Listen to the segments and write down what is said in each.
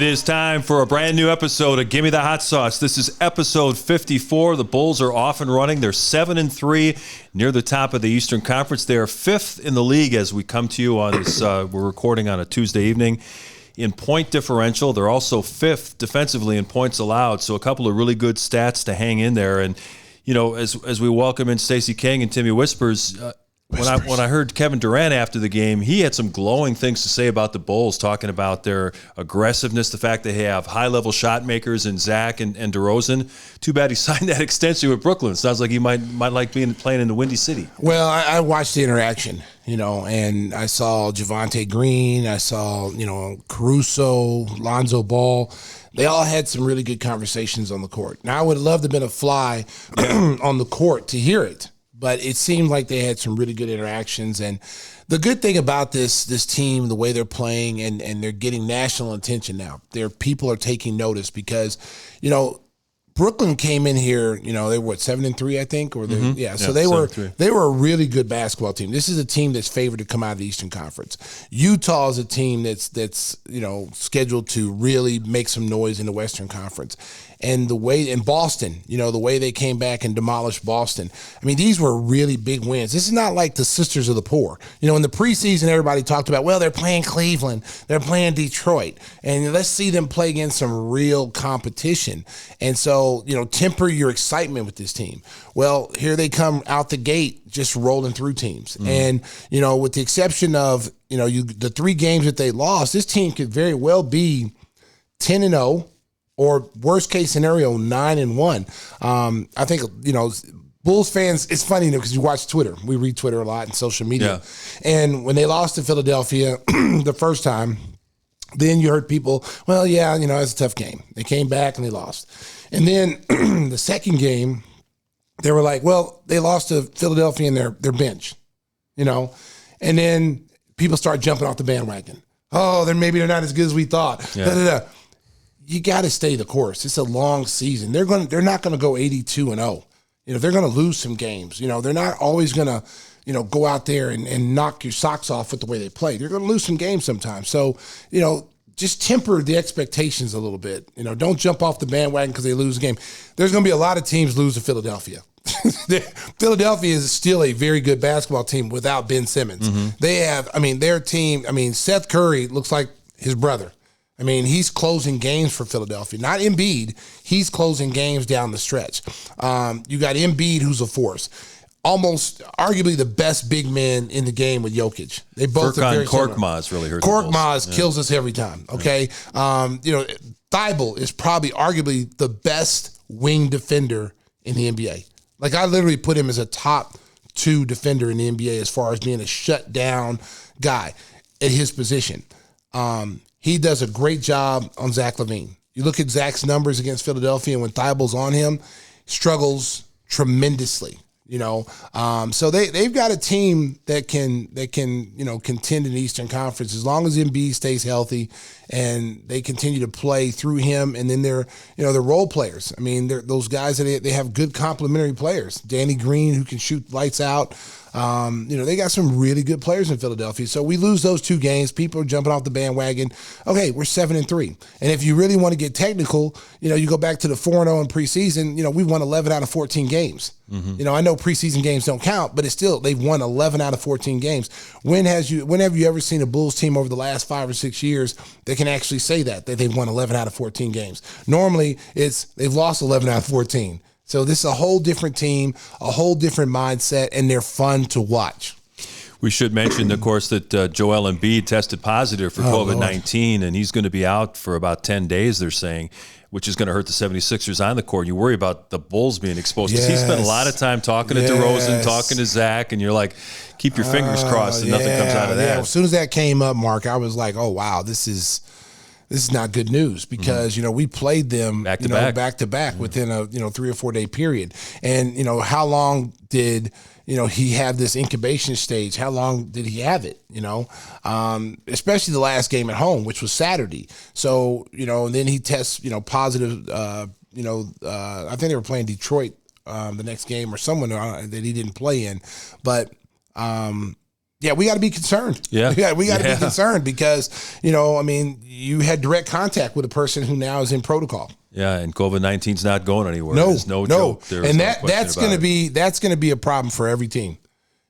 is time for a brand new episode of Gimme the Hot Sauce. This is episode 54. The Bulls are off and running. They're 7-3, near the top of the Eastern Conference. They are 5th in the league as we come to you on this. We're recording on a Tuesday evening. In point differential, they're also 5th defensively in points allowed. So a couple of really good stats to hang in there. And you know, as we welcome in Stacey King and Timmy Whispers. When I heard Kevin Durant after the game, he had some glowing things to say about the Bulls, talking about their aggressiveness, the fact they have high-level shot makers in Zach and DeRozan. Too bad he signed that extension with Brooklyn. Sounds like he might like playing in the Windy City. Well, I watched the interaction, and I saw Javonte Green, I saw, Caruso, Lonzo Ball. They all had some really good conversations on the court. Now, I would love to have been a fly on the court to hear it. But it seemed like they had some really good interactions. And the good thing about this team, the way they're playing, and they're getting national attention now. Their people are taking notice because, Brooklyn came in here, they were 7-3, I think, or so they were a really good basketball team. This is a team that's favored to come out of the Eastern Conference. Utah is a team that's scheduled to really make some noise in the Western Conference. And the way in Boston, the way they came back and demolished Boston. I mean, these were really big wins. This is not like the Sisters of the Poor. In the preseason, everybody talked about, well, they're playing Cleveland, they're playing Detroit, and let's see them play against some real competition. And so, temper your excitement with this team. Well, here they come out the gate, just rolling through teams. And, with the exception of, the 3 games that they lost, this team could very well be 10-0. Or worst case scenario, 9-1. I think, Bulls fans, it's funny because you watch Twitter. We read Twitter a lot and social media. Yeah. And when they lost to Philadelphia the first time, then you heard people, well, yeah, it's a tough game. They came back and they lost. And then the second game, they were like, well, they lost to Philadelphia in their bench, And then people start jumping off the bandwagon. Oh, they're not as good as we thought. Yeah. You got to stay the course. It's a long season. They're not going to go 82-0. They're going to lose some games. They're not always going to, go out there and knock your socks off with the way they play. They're going to lose some games sometimes. So, just temper the expectations a little bit. Don't jump off the bandwagon because they lose a game. There's going to be a lot of teams lose to Philadelphia. Philadelphia is still a very good basketball team without Ben Simmons. Mm-hmm. They have, their team, Seth Curry looks like his brother. He's closing games for Philadelphia. Not Embiid. He's closing games down the stretch. You got Embiid, who's a force. Almost arguably the best big man in the game with Jokic. They both are very similar. Korkmaz really hurts. Korkmaz kills us every time, okay? Yeah. Thibault is probably arguably the best wing defender in the NBA. Like, I literally put him as a top 2 defender in the NBA as far as being a shutdown guy at his position. He does a great job on Zach LaVine. You look at Zach's numbers against Philadelphia, and when Thibault's on him, struggles tremendously. So they've got a team that can contend in the Eastern Conference as long as Embiid stays healthy and they continue to play through him. And then they're role players. They're those guys that they have good complementary players. Danny Green, who can shoot lights out. They got some really good players in Philadelphia. So we lose those 2 games. People are jumping off the bandwagon. Okay, we're 7-3. And if you really want to get technical, you go back to the 4-0 in preseason. We won 11 out of 14 games. Mm-hmm. I know preseason games don't count, but it's still, they've won 11 out of 14 games. When have you ever seen a Bulls team over the last 5 or 6 years that can actually say that they've won 11 out of 14 games? Normally, they've lost 11 out of 14. So this is a whole different team, a whole different mindset, and they're fun to watch. We should mention, of course, that Joel Embiid tested positive for COVID-19, and he's going to be out for about 10 days, they're saying, which is going to hurt the 76ers on the court. You worry about the Bulls being exposed. Because he spent a lot of time talking to DeRozan, talking to Zach, and you're like, keep your fingers crossed that nothing comes out of that. Yeah. As soon as that came up, Mark, I was like, oh, wow, this is not good news because, we played them back to back within a, 3 or 4 day period. And, how long did, he have this incubation stage? How long did he have it? Especially the last game at home, which was Saturday. So, and then he tests, positive, I think they were playing Detroit the next game or someone that he didn't play in. But, Yeah, we got to be concerned. Yeah. We got to be concerned because, you had direct contact with a person who now is in protocol. Yeah, and COVID-19's not going anywhere. No, There's no joke. There's and no that's going to be a problem for every team.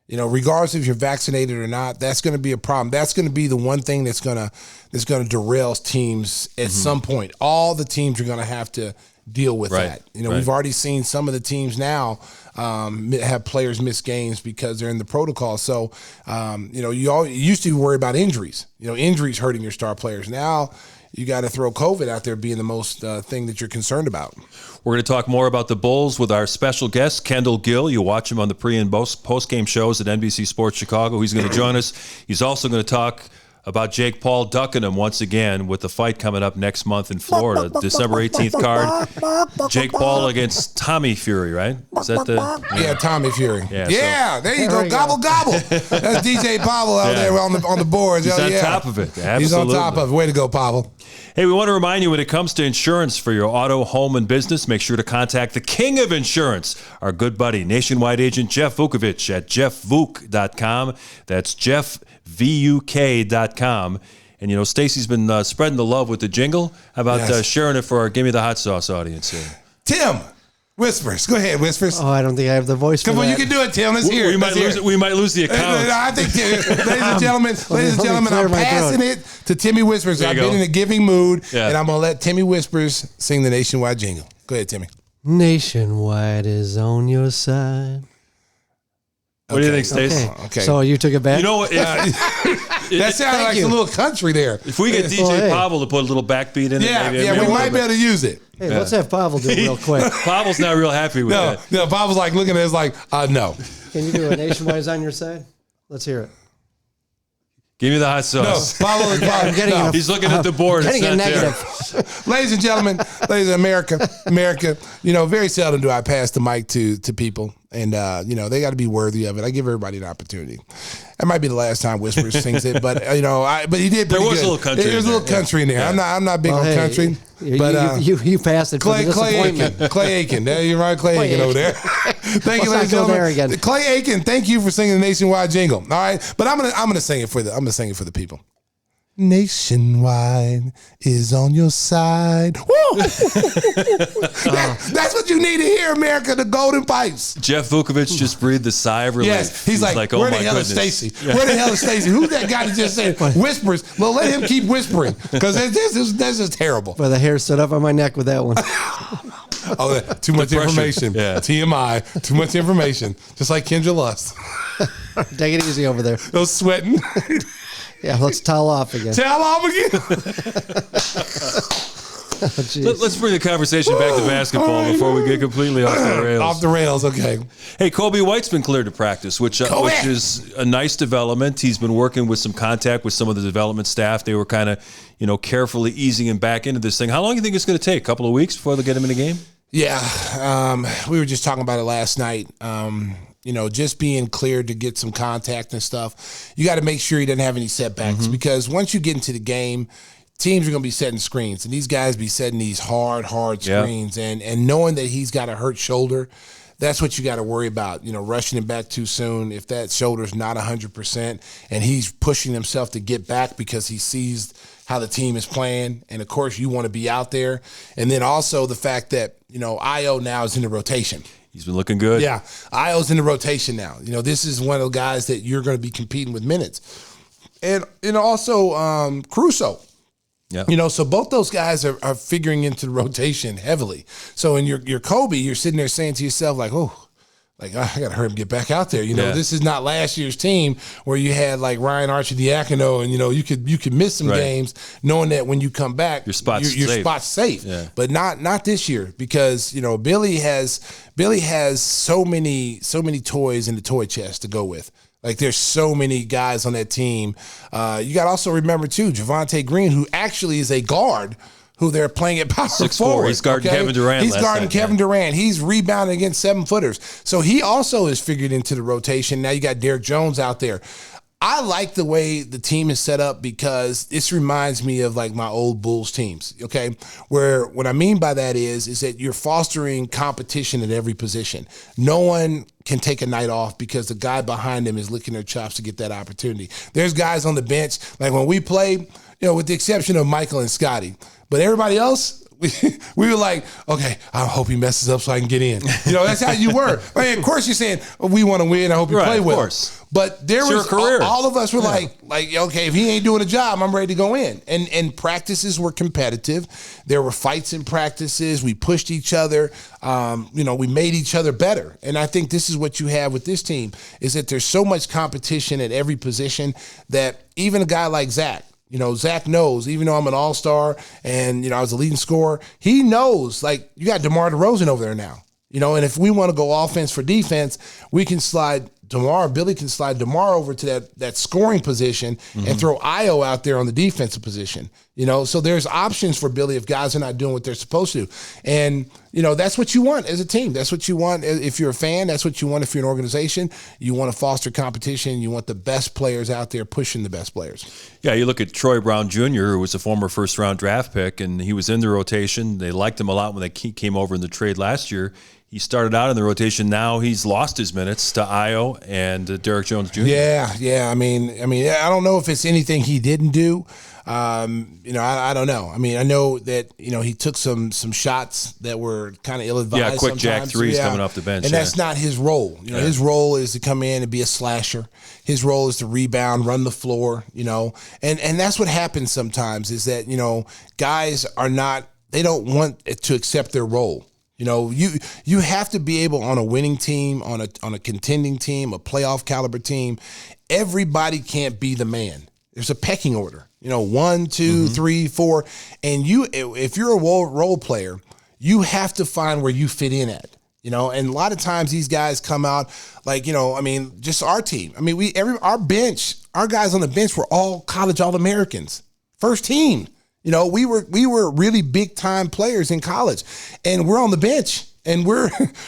Regardless if you're vaccinated or not, that's going to be a problem. That's going to be the one thing that's going to derail teams at some point. All the teams are going to have to deal with that. We've already seen some of the teams now have players miss games because they're in the protocol. So, you used to worry about injuries. Injuries hurting your star players. Now you got to throw COVID out there being the most thing that you're concerned about. We're going to talk more about the Bulls with our special guest, Kendall Gill. You watch him on the pre- and post-game shows at NBC Sports Chicago. He's going to join us. He's also going to talk about Jake Paul ducking him once again with the fight coming up next month in Florida, December 18th card. Jake Paul against Tommy Fury, right? Is that the... Yeah, Tommy Fury. Yeah, there you go. Gobble, gobble. That's DJ Pavel out there on the boards. He's on top of it. Absolutely. He's on top of it. Way to go, Pavel. Hey, we want to remind you when it comes to insurance for your auto, home, and business, make sure to contact the king of insurance, our good buddy, nationwide agent Jeff Vukovich at jeffvuk.com. That's jeffvuk.com. And, Stacy's been spreading the love with the jingle. How about sharing it for our Gimme the Hot Sauce audience here? Tim, Whispers. Go ahead, Whispers. Oh, I don't think I have the voice for that. Come on, you can do it, Tim. Let's hear it. We might lose the account. I think, ladies and gentlemen, I'm passing it to Timmy Whispers. I've been in a giving mood, and I'm going to let Timmy Whispers sing the nationwide jingle. Go ahead, Timmy. Nationwide is on your side. What do you think, Stacey? Okay. So you took it back? You know what? That sounded like a little country there. If we get DJ Pavel to put a little backbeat in it, we might be able to use it. Hey, let's have Pavel do it real quick. Pavel's not real happy with that. No, Pavel's like looking at us like, no. Can you do a nationwide is on your side? Let's hear it. Give me the hot sauce. No, Pavel, he's looking at the board. Getting a negative. Ladies and gentlemen, ladies of America, very seldom do I pass the mic to people. And, they got to be worthy of it. I give everybody an opportunity. That might be the last time Whispers sings it, but, but he did pretty good. There was a little country There was a little country in there. Yeah. I'm not big on country. But you passed it for the disappointment. Clay Aiken. There you're right, Clay Aiken over there. Thank you, ladies and gentlemen. Clay Aiken, thank you for singing the nationwide jingle. All right. But I'm gonna sing it for the people. Nationwide is on your side. Woo! That's what you need to hear, America, the Golden Pipes. Jeff Vukovich just breathed a sigh of relief. Yes, he's like, oh where the my hell goodness. is Stacey? Yeah. Where the hell is Stacey? Who's that guy that just said whispers? Well, let him keep whispering because this is terrible. Well, the hair stood up on my neck with that one. Too much information. Yeah. TMI, too much information. Just like Kendra Lust. Take it easy over there. Those sweating. Yeah, let's towel off again. Towel off again? Let's bring the conversation back to basketball before we get completely off the rails. Off the rails, okay. Hey, Kobe White's been cleared to practice, which is a nice development. He's been working with some contact with some of the development staff. They were kind of, carefully easing him back into this thing. How long do you think it's going to take? A couple of weeks before they get him in the game? Yeah, we were just talking about it last night. Just being cleared to get some contact and stuff. You got to make sure he doesn't have any setbacks because once you get into the game, teams are going to be setting screens, and these guys be setting these hard screens. And knowing that he's got a hurt shoulder, that's what you got to worry about. Rushing him back too soon. If that shoulder's not 100% and he's pushing himself to get back because he sees how the team is playing, and of course you want to be out there. And then also the fact that Io now is in the rotation. He's been looking good. Yeah, Io's in the rotation now. This is one of the guys that you're going to be competing with minutes, and also Caruso. Yeah. So both those guys are figuring into the rotation heavily. So in your Kobe, you're sitting there saying to yourself like, I got to hurry him get back out there. This is not last year's team where you had like Ryan Arcidiacono and you could miss some games knowing that when you come back your spot's safe. Yeah. But not this year because Billy has so many toys in the toy chest to go with. Like there's so many guys on that team. You got to also remember too Javonte Green, who actually is a guard, who they're playing at power 6'4". forward. He's guarding Kevin Durant. He's guarding Kevin Durant. He's rebounding against 7-footers. So he also is figured into the rotation. Now you got Derrick Jones out there. I like the way the team is set up because this reminds me of like my old Bulls teams, okay? Where what I mean by that is that you're fostering competition at every position. No one can take a night off because the guy behind them is licking their chops to get that opportunity. There's guys on the bench, like when we play, with the exception of Michael and Scotty, but everybody else, we were like, okay, I hope he messes up so I can get in. That's how you were. I mean, of course you're saying, we want to win. I hope you play well. Of course. But there was, all of us were like, okay, if he ain't doing a job, I'm ready to go in. And practices were competitive. There were fights in practices. We pushed each other. We made each other better. And I think this is what you have with this team, is that there's so much competition at every position that even a guy like Zach, Zach knows, even though I'm an all-star and, I was a leading scorer, he knows, like, you got DeMar DeRozan over there now. And if we want to go offense for defense, we can slide Billy can slide DeMar over to that scoring position and throw Io out there on the defensive position. So there's options for Billy if guys are not doing what they're supposed to. And, that's what you want as a team. That's what you want if you're a fan. That's what you want if you're an organization. You want to foster competition. You want the best players out there pushing the best players. Yeah, you look at Troy Brown Jr., who was a former first-round draft pick, and he was in the rotation. They liked him a lot when they came over in the trade last year. He started out in the rotation. Now he's lost his minutes to Io and Derrick Jones Jr. Yeah. I mean, I don't know if it's anything he didn't do. I don't know. I mean, I know that, he took some shots that were kind of ill-advised. Yeah, quick sometimes. jack threes coming off the bench. And that's not his role. His role is to come in and be a slasher. His role is to rebound, run the floor, and that's what happens sometimes is that, guys they don't want to accept their role. You have to be able on a winning team, on a contending team, a playoff caliber team. Everybody can't be the man. There's a pecking order. 1, 2, 3, 4, and if you're a role player, you have to find where you fit in at. And a lot of times these guys come out like, just our team. I mean, our guys on the bench were all college All-Americans, first team. We were really big time players in college, and we're on the bench, and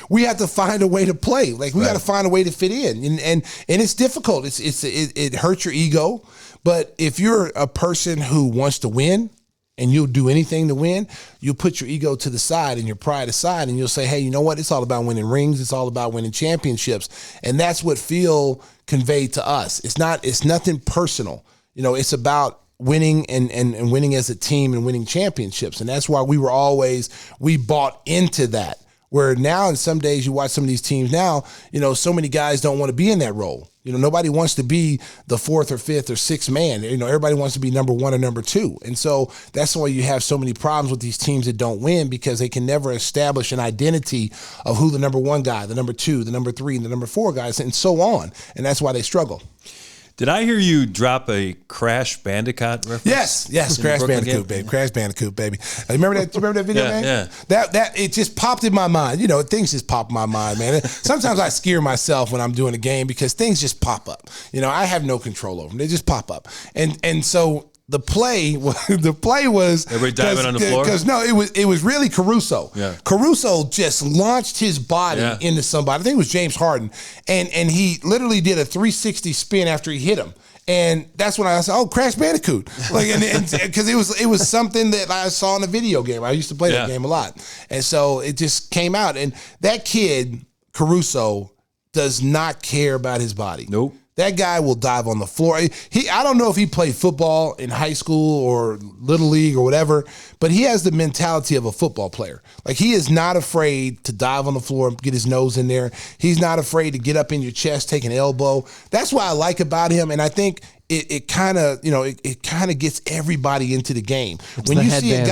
we have to find a way to play. Like we got to find a way to fit in, and it's difficult. It hurts your ego, but if you're a person who wants to win and you'll do anything to win, you'll put your ego to the side and your pride aside, and you'll say, hey, you know what? It's all about winning rings. It's all about winning championships, and that's what Phil conveyed to us. It's nothing personal. It's about winning and winning as a team and winning championships. And that's why we bought into that. Where now in some days you watch some of these teams now, so many guys don't want to be in that role. Nobody wants to be the fourth or fifth or sixth man. Everybody wants to be number one or number two. And so that's why you have so many problems with these teams that don't win, because they can never establish an identity of who the number one guy, the number two, the number three, and the number four guys, and so on. And that's why they struggle. Did I hear you drop a Crash Bandicoot reference? Yes, Crash Bandicoot, baby. Crash Bandicoot, baby. Remember that video, man? Yeah. That it just popped in my mind. Things just pop in my mind, man. Sometimes I scare myself when I'm doing a game because things just pop up. I have no control over them. They just pop up. And so the play was everybody diving on the floor. Because no, it was really Caruso. Yeah. Caruso just launched his body into somebody. I think it was James Harden, and he literally did a 360 spin after he hit him. And that's when I said, "Oh, Crash Bandicoot!" And because it was something that I saw in a video game. I used to play that game a lot, and so it just came out. And that kid Caruso does not care about his body. Nope. That guy will dive on the floor. I don't know if he played football in high school or little league or whatever, but he has the mentality of a football player. Like, he is not afraid to dive on the floor and get his nose in there. He's not afraid to get up in your chest, take an elbow. That's what I like about him, and I think it kind of gets everybody into the game. When you see a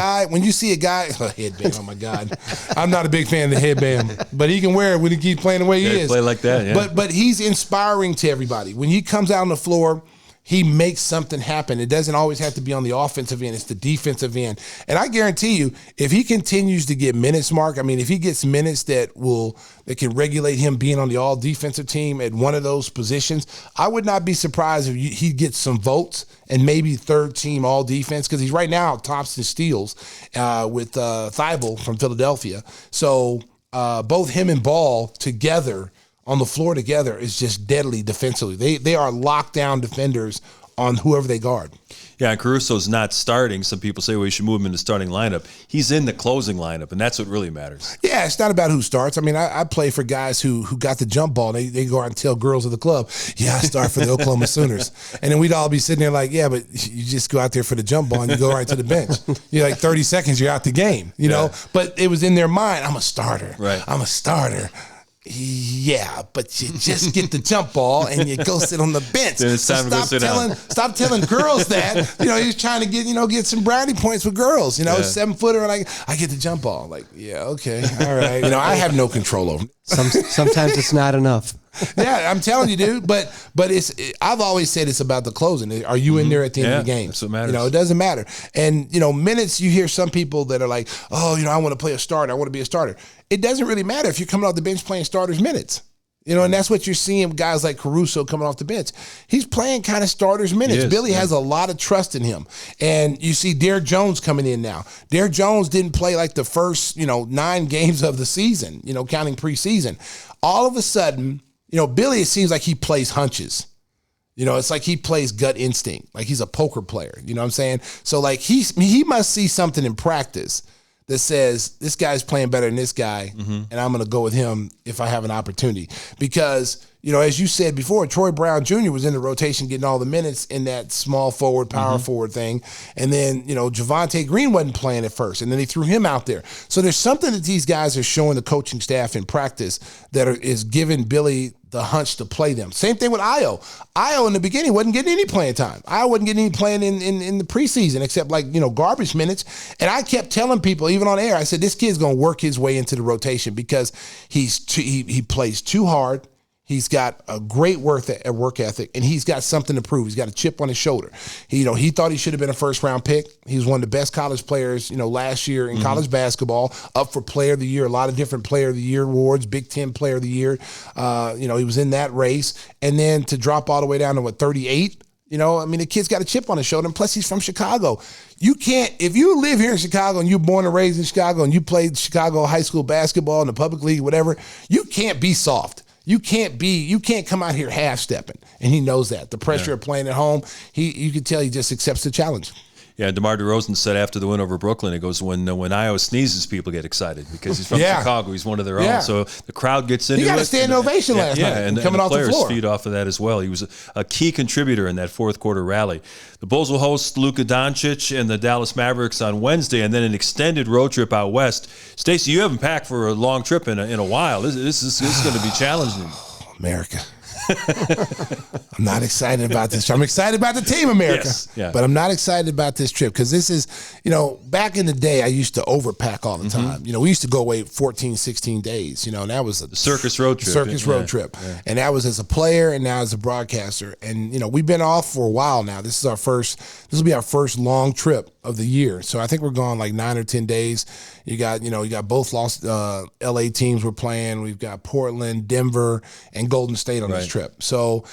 guy, headband, oh my God. I'm not a big fan of the headband, but he can wear it when he keeps playing the way he is. Play like that, yeah. But he's inspiring to everybody. When he comes out on the floor, he makes something happen. It doesn't always have to be on the offensive end. It's the defensive end. And I guarantee you, if he continues to get minutes, Mark, if he gets minutes that can regulate him being on the all-defensive team at one of those positions, I would not be surprised if he gets some votes and maybe third-team all-defense, because he's right now tops in steals with Thibault from Philadelphia. So both him and Ball together on the floor together is just deadly defensively. They are lockdown defenders on whoever they guard. Yeah, and Caruso's not starting. Some people say, well, you should move him in the starting lineup. He's in the closing lineup, and that's what really matters. Yeah, it's not about who starts. I mean, I play for guys who got the jump ball. They go out and tell girls at the club, yeah, I start for the Oklahoma Sooners. And then we'd all be sitting there like, yeah, but you just go out there for the jump ball and you go right to the bench. You're like 30 seconds, you're out the game, you know? But it was in their mind, I'm a starter. Right. I'm a starter. Yeah, but you just get the jump ball and you go sit on the bench. Then it's time to go sit down. Stop telling girls that. You know, he's trying to get some brownie points with girls. You know, 7-footer, like I get the jump ball. Like, yeah, okay, all right. You know, I have no control over it. Sometimes it's not enough. Yeah, I'm telling you, dude. But I've always said it's about the closing. Are you in there at the end of the game? That's what matters. You know, it doesn't matter. And minutes. You hear some people that are like, oh, I want to play a starter. I want to be a starter. It doesn't really matter if you're coming off the bench playing starters minutes. And that's what you're seeing guys like Caruso coming off the bench. He's playing kind of starters minutes. Billy has a lot of trust in him. And you see Derrick Jones coming in now. Derrick Jones didn't play like the first, 9 games of the season, counting preseason. All of a sudden, Billy, it seems like he plays hunches. It's like he plays gut instinct. Like he's a poker player. You know what I'm saying? So like he must see something in practice that says this guy's playing better than this guy, and I'm going to go with him if I have an opportunity. Because, as you said before, Troy Brown Jr. was in the rotation getting all the minutes in that small forward, power forward thing. And then, Javonte Green wasn't playing at first, and then he threw him out there. So there's something that these guys are showing the coaching staff in practice that is giving Billy the hunch to play them. Same thing with Io. Io in the beginning wasn't getting any playing time. Io wasn't getting any playing in the preseason except garbage minutes. And I kept telling people, even on air, I said, this kid's going to work his way into the rotation because he plays too hard. He's got a great work ethic, and he's got something to prove. He's got a chip on his shoulder. He thought he should have been a first-round pick. He was one of the best college players, last year in college basketball, up for Player of the Year, a lot of different Player of the Year awards, Big Ten Player of the Year. He was in that race. And then to drop all the way down to, 38? The kid's got a chip on his shoulder, and plus he's from Chicago. You can't, if you live here in Chicago and you're born and raised in Chicago and you played Chicago high school basketball in the public league, whatever, you can't be soft. You can't come out here half-stepping, and he knows that. The pressure of playing at home, you can tell he just accepts the challenge. Yeah, DeMar DeRozan said after the win over Brooklyn, it goes, when Io sneezes, people get excited because he's from Chicago. He's one of their own. So the crowd gets into it. He got a standing ovation last night. And coming off the players floor. feed off of that as well. He was a key contributor in that fourth quarter rally. The Bulls will host Luka Doncic and the Dallas Mavericks on Wednesday, and then an extended road trip out west. Stacey, you haven't packed for a long trip in a while. This is going to be challenging. America. I'm not excited about this. I'm excited about the team, America. Yes, but I'm not excited about this trip because this is, back in the day, I used to overpack all the time. We used to go away 14, 16 days. And that was a circus road trip. Yeah. And that was as a player and now as a broadcaster. And, we've been off for a while now. This will be our first long trip of the year. So I think we're gone like 9 or 10 days. You got both lost LA teams we're playing. We've got Portland, Denver, and Golden State on this trip. So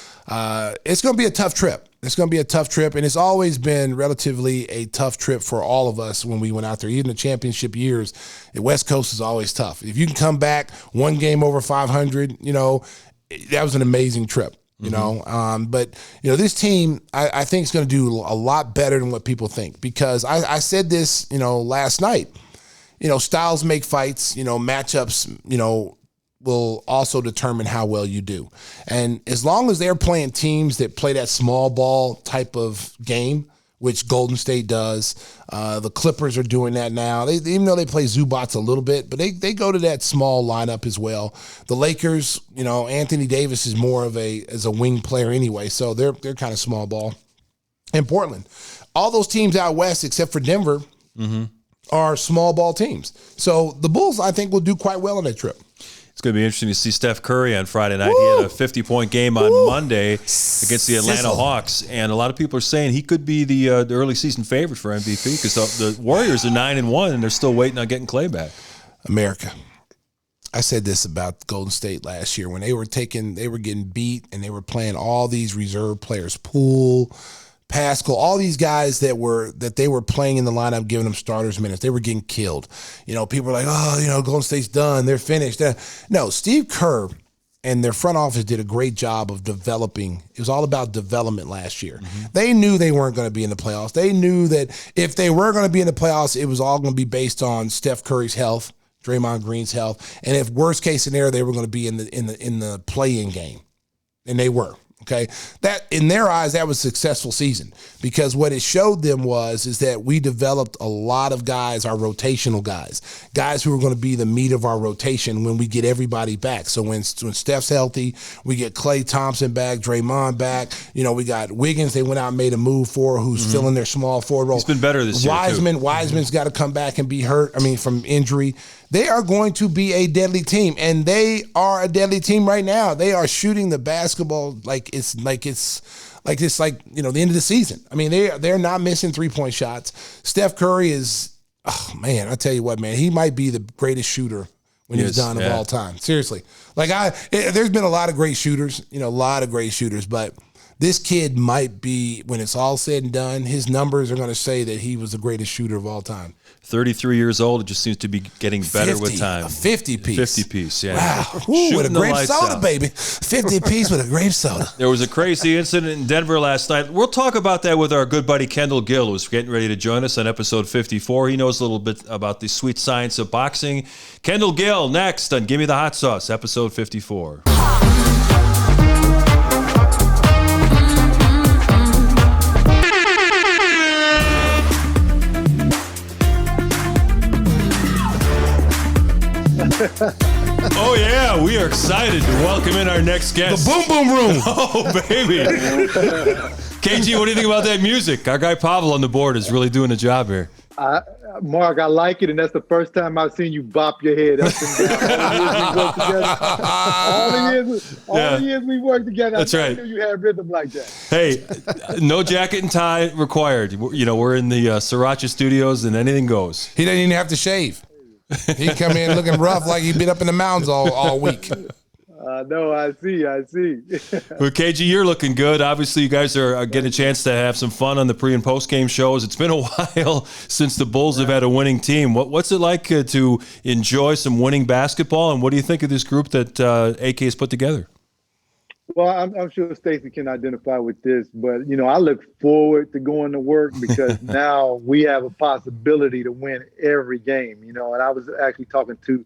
it's going to be a tough trip. It's going to be a tough trip, and it's always been relatively a tough trip for all of us when we went out there. Even the championship years, the West Coast is always tough. If you can come back one game over 500, that was an amazing trip. But this team, I think is going to do a lot better than what people think because I said this, last night. Styles make fights. Matchups. Will also determine how well you do, and as long as they're playing teams that play that small ball type of game, which Golden State does, the Clippers are doing that now. Even though they play Zubats a little bit, but they go to that small lineup as well. The Lakers, Anthony Davis is more of a wing player anyway, so they're kind of small ball. And Portland, all those teams out west except for Denver are small ball teams. So the Bulls, I think, will do quite well on that trip. It's going to be interesting to see Steph Curry on Friday night. He had a 50-point game on Monday against the Atlanta Hawks, and a lot of people are saying he could be the early season favorite for MVP because the Warriors are 9-1 and they're still waiting on getting Clay back. America. I said this about Golden State last year when they were getting beat and they were playing all these reserve players, Poole, Pascal, all these guys that they were playing in the lineup, giving them starters minutes. They were getting killed. People are like, Golden State's done. They're finished. No, Steve Kerr and their front office did a great job of developing. It was all about development last year. They knew they weren't going to be in the playoffs. They knew that if they were going to be in the playoffs, it was all going to be based on Steph Curry's health, Draymond Green's health, and if worst case scenario, they were going to be in the play-in game, and they were. Okay, that in their eyes, that was a successful season because what it showed them is that we developed a lot of guys, our rotational guys who are going to be the meat of our rotation when we get everybody back. So when Steph's healthy, we get Klay Thompson back, Draymond back. We got Wiggins. They went out and made a move for who's filling their small forward role. He's been better this year. Wiseman's got to come back and be hurt. From injury. They are going to be a deadly team, and they are a deadly team right now. They are shooting the basketball like it's the end of the season. They're not missing 3-point shots. Steph Curry is, I tell you what, man, he might be the greatest shooter when he's done of all time. Seriously, there's been a lot of great shooters, but this kid might be, when it's all said and done, his numbers are going to say that he was the greatest shooter of all time. 33 years old, it just seems to be getting better with time. A 50-piece. 50-piece, yeah. Wow. Ooh, with a grape soda, baby. 50-piece with a grape soda. There was a crazy incident in Denver last night. We'll talk about that with our good buddy Kendall Gill, who's getting ready to join us on episode 54. He knows a little bit about the sweet science of boxing. Kendall Gill, next on Gimme the Hot Sauce, episode 54. Oh, yeah, we are excited to welcome in our next guest. The Boom Boom Room. Oh, baby. KG, what do you think about that music? Our guy Pavel on the board is really doing a job here. Mark, I like it, and that's the first time I've seen you bop your head up and down. All the years we worked together. That's right. I knew you had rhythm like that. Hey, no jacket and tie required. We're in the Sriracha studios, and anything goes. He doesn't even have to shave. He come in looking rough like he'd been up in the mountains all week. No, I see. Well, KG, you're looking good. Obviously, you guys are getting a chance to have some fun on the pre- and post-game shows. It's been a while since the Bulls have had a winning team. What's it like to enjoy some winning basketball, and what do you think of this group that AK has put together? Well, I'm sure Stacey can identify with this, but, I look forward to going to work because now we have a possibility to win every game, and I was actually talking to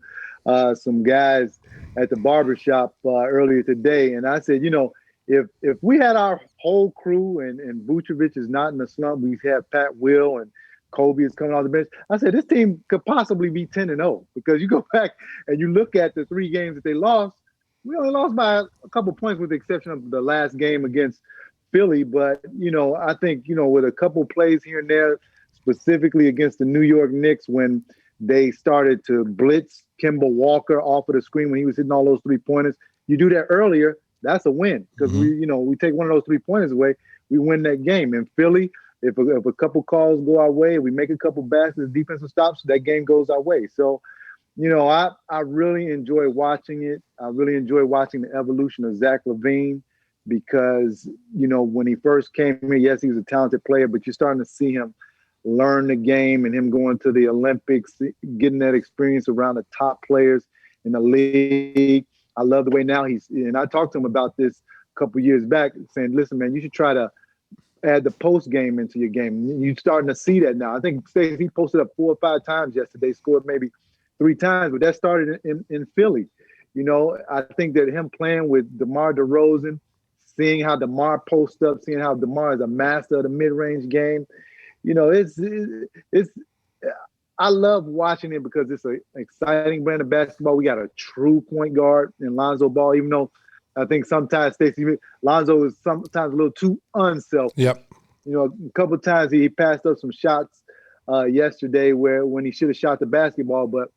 some guys at the barbershop earlier today, and I said, if we had our whole crew and Vucevic is not in the slump, we have Pat Will and Kobe is coming off the bench. I said, this team could possibly be 10-0 because you go back and you look at the 3 games that they lost. We only lost by a couple points with the exception of the last game against Philly. But, I think, with a couple plays here and there, specifically against the New York Knicks when they started to blitz Kemba Walker off of the screen when he was hitting all those 3-pointers. You do that earlier, that's a win because we take one of those 3-pointers away, we win that game. In Philly, if a couple calls go our way, we make a couple baskets, defensive stops, that game goes our way. So, I really enjoy watching it. I really enjoy watching the evolution of Zach LaVine because, when he first came here, yes, he was a talented player, but you're starting to see him learn the game and him going to the Olympics, getting that experience around the top players in the league. I love the way now and I talked to him about this a couple years back, saying, listen, man, you should try to add the post game into your game. You're starting to see that now. I think he posted up 4 or 5 times yesterday, scored maybe 3 times, but that started in Philly. I think that him playing with DeMar DeRozan, seeing how DeMar posts up, seeing how DeMar is a master of the mid-range game, it's I love watching it because it's an exciting brand of basketball. We got a true point guard in Lonzo Ball, even though I think sometimes Lonzo is sometimes a little too unselfish. Yep. A couple of times he passed up some shots yesterday when he should have shot the basketball, but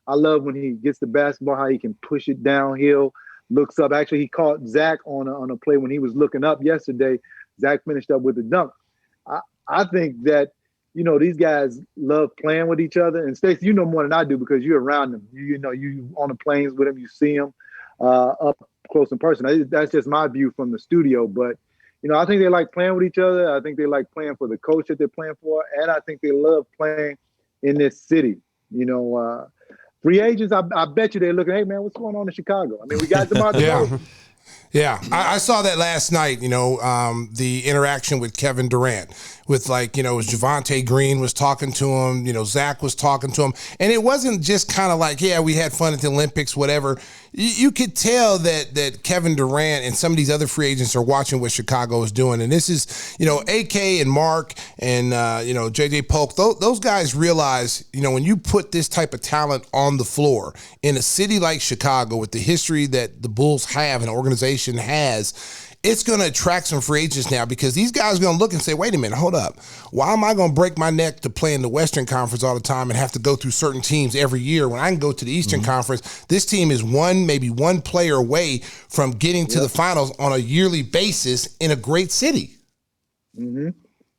I love when he gets the basketball, how he can push it downhill, looks up. Actually, he caught Zach on a play when he was looking up yesterday. Zach finished up with the dunk. I think that, these guys love playing with each other. And Stacey, you know more than I do because you're around them. You on the planes with them, you see them up close in person. That's just my view from the studio. But, I think they like playing with each other. I think they like playing for the coach that they're playing for. And I think they love playing in this city. 3 free agents, I bet you they're looking, hey, man, what's going on in Chicago? I mean, we got DeMar DeRozan. Yeah, I saw that last night, the interaction with Kevin Durant with Javonte Green was talking to him, Zach was talking to him. And it wasn't just kind of like, yeah, we had fun at the Olympics, whatever. You could tell that Kevin Durant and some of these other free agents are watching what Chicago is doing. And this is, AK and Mark and, JJ Polk, those guys realize, when you put this type of talent on the floor in a city like Chicago with the history that the Bulls have and the organization has, it's going to attract some free agents now because these guys are going to look and say, wait a minute, hold up. Why am I going to break my neck to play in the Western Conference all the time and have to go through certain teams every year when I can go to the Eastern Conference? This team is maybe one player away from getting to the finals on a yearly basis in a great city. Mm-hmm.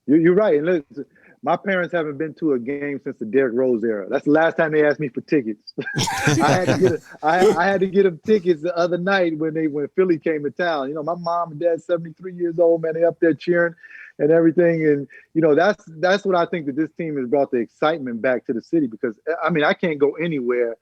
You're right. And look, my parents haven't been to a game since the Derrick Rose era. That's the last time they asked me for tickets. I had to get them tickets the other night when Philly came to town. My mom and dad, 73 years old, man, they up there cheering and everything. And that's what I think that this team has brought the excitement back to the city because I can't go anywhere.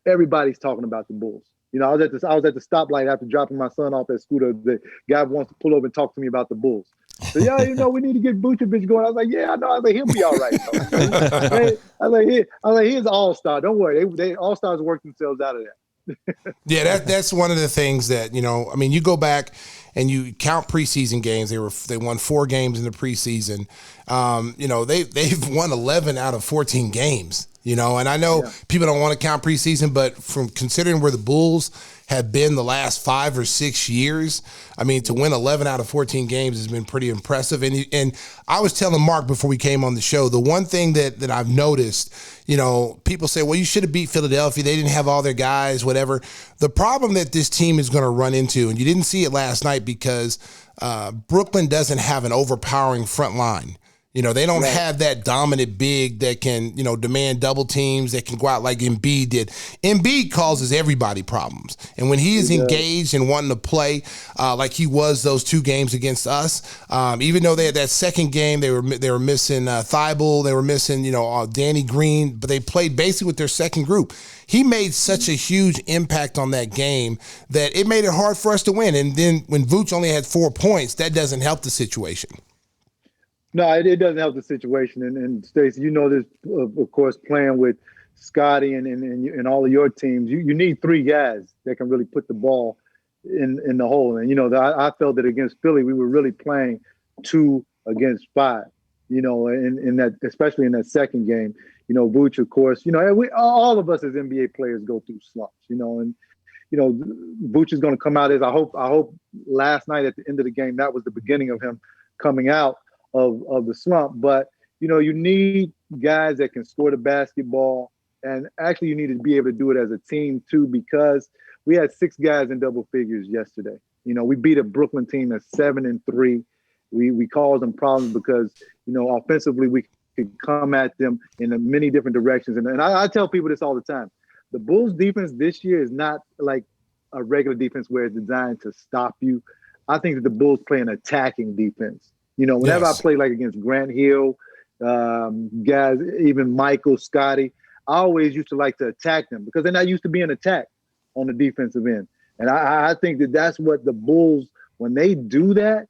Everybody's talking about the Bulls. I was at the stoplight after dropping my son off at school. The guy wants to pull over and talk to me about the Bulls. So, we need to get Vucevic going. I was like, yeah, I know. I was like, he'll be all right. I was like, he's an all-star. Don't worry. They all-stars work themselves out of that. Yeah, that's one of the things that, you go back and you count preseason games. They won 4 games in the preseason. They've won 11 out of 14 games. And I know people don't want to count preseason, but from considering where the Bulls have been the last 5 or 6 years, to win 11 out of 14 games has been pretty impressive. And I was telling Mark before we came on the show, the one thing that I've noticed, people say, well, you should have beat Philadelphia. They didn't have all their guys, whatever. The problem that this team is going to run into, and you didn't see it last night because Brooklyn doesn't have an overpowering front line. They don't have that dominant big that can, demand double teams, that can go out like Embiid did. Embiid causes everybody problems. And when he is engaged and wanting to play like he was those 2 games against us, even though they had that second game, they were missing Thibault, they were missing, Danny Green, but they played basically with their second group. He made such a huge impact on that game that it made it hard for us to win. And then when Vooch only had 4 points, that doesn't help the situation. No, it doesn't help the situation. And Stacey, this, of course, playing with Scotty and all of your teams, you need 3 guys that can really put the ball in the hole. And, I felt that against Philly, we were really playing 2 against 5, in that, especially in that second game. Vooch, of course, all of us as NBA players go through slumps, and Vooch is going to come out as I hope last night at the end of the game, that was the beginning of him coming out of the slump. But, you need guys that can score the basketball. And actually, you need to be able to do it as a team, too, because we had 6 guys in double figures yesterday. We beat a Brooklyn team that's 7-3. We caused them problems because, offensively, we could come at them in many different directions. And I tell people this all the time. The Bulls defense this year is not like a regular defense where it's designed to stop you. I think that the Bulls play an attacking defense. Whenever I play like against Grant Hill, guys, even Michael, Scotty, I always used to like to attack them because they're not used to being attacked on the defensive end. And I think that that's what the Bulls, when they do that,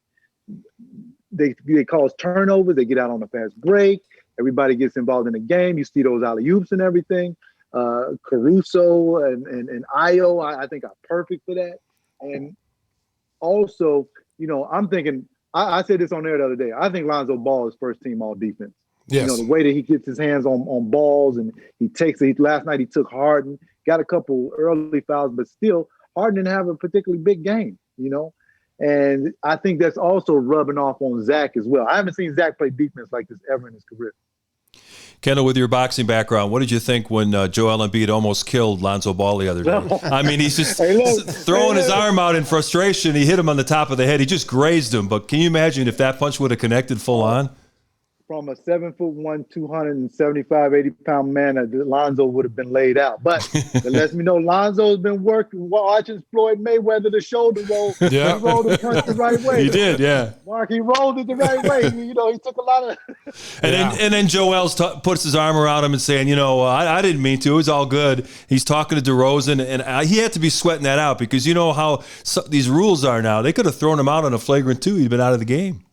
they cause turnovers. They get out on a fast break. Everybody gets involved in the game. You see those alley-oops and everything. Caruso and Io, I think are perfect for that. And also, I'm thinking, I said this on there the other day. I think Lonzo Ball is first team all defense. Yes. The way that he gets his hands on balls and he takes it. Last night he took Harden, got a couple early fouls, but still Harden didn't have a particularly big game, And I think that's also rubbing off on Zach as well. I haven't seen Zach play defense like this ever in his career. Kendall, with your boxing background, what did you think when Joel Embiid almost killed Lonzo Ball the other day? He's just throwing his arm out in frustration. He hit him on the top of the head. He just grazed him. But can you imagine if that punch would have connected full on? from a 7'1", 275, 80-pound man, Lonzo would have been laid out. But it lets me know Lonzo's been watching Floyd Mayweather the shoulder roll. Yeah. He rolled the punch the right way. He did, yeah. Mark, he rolled it the right way. He took a lot of. And then Joel's puts his arm around him and saying, I didn't mean to. It was all good. He's talking to DeRozan, and he had to be sweating that out because you know how these rules are now. They could have thrown him out on a flagrant 2. He'd been out of the game.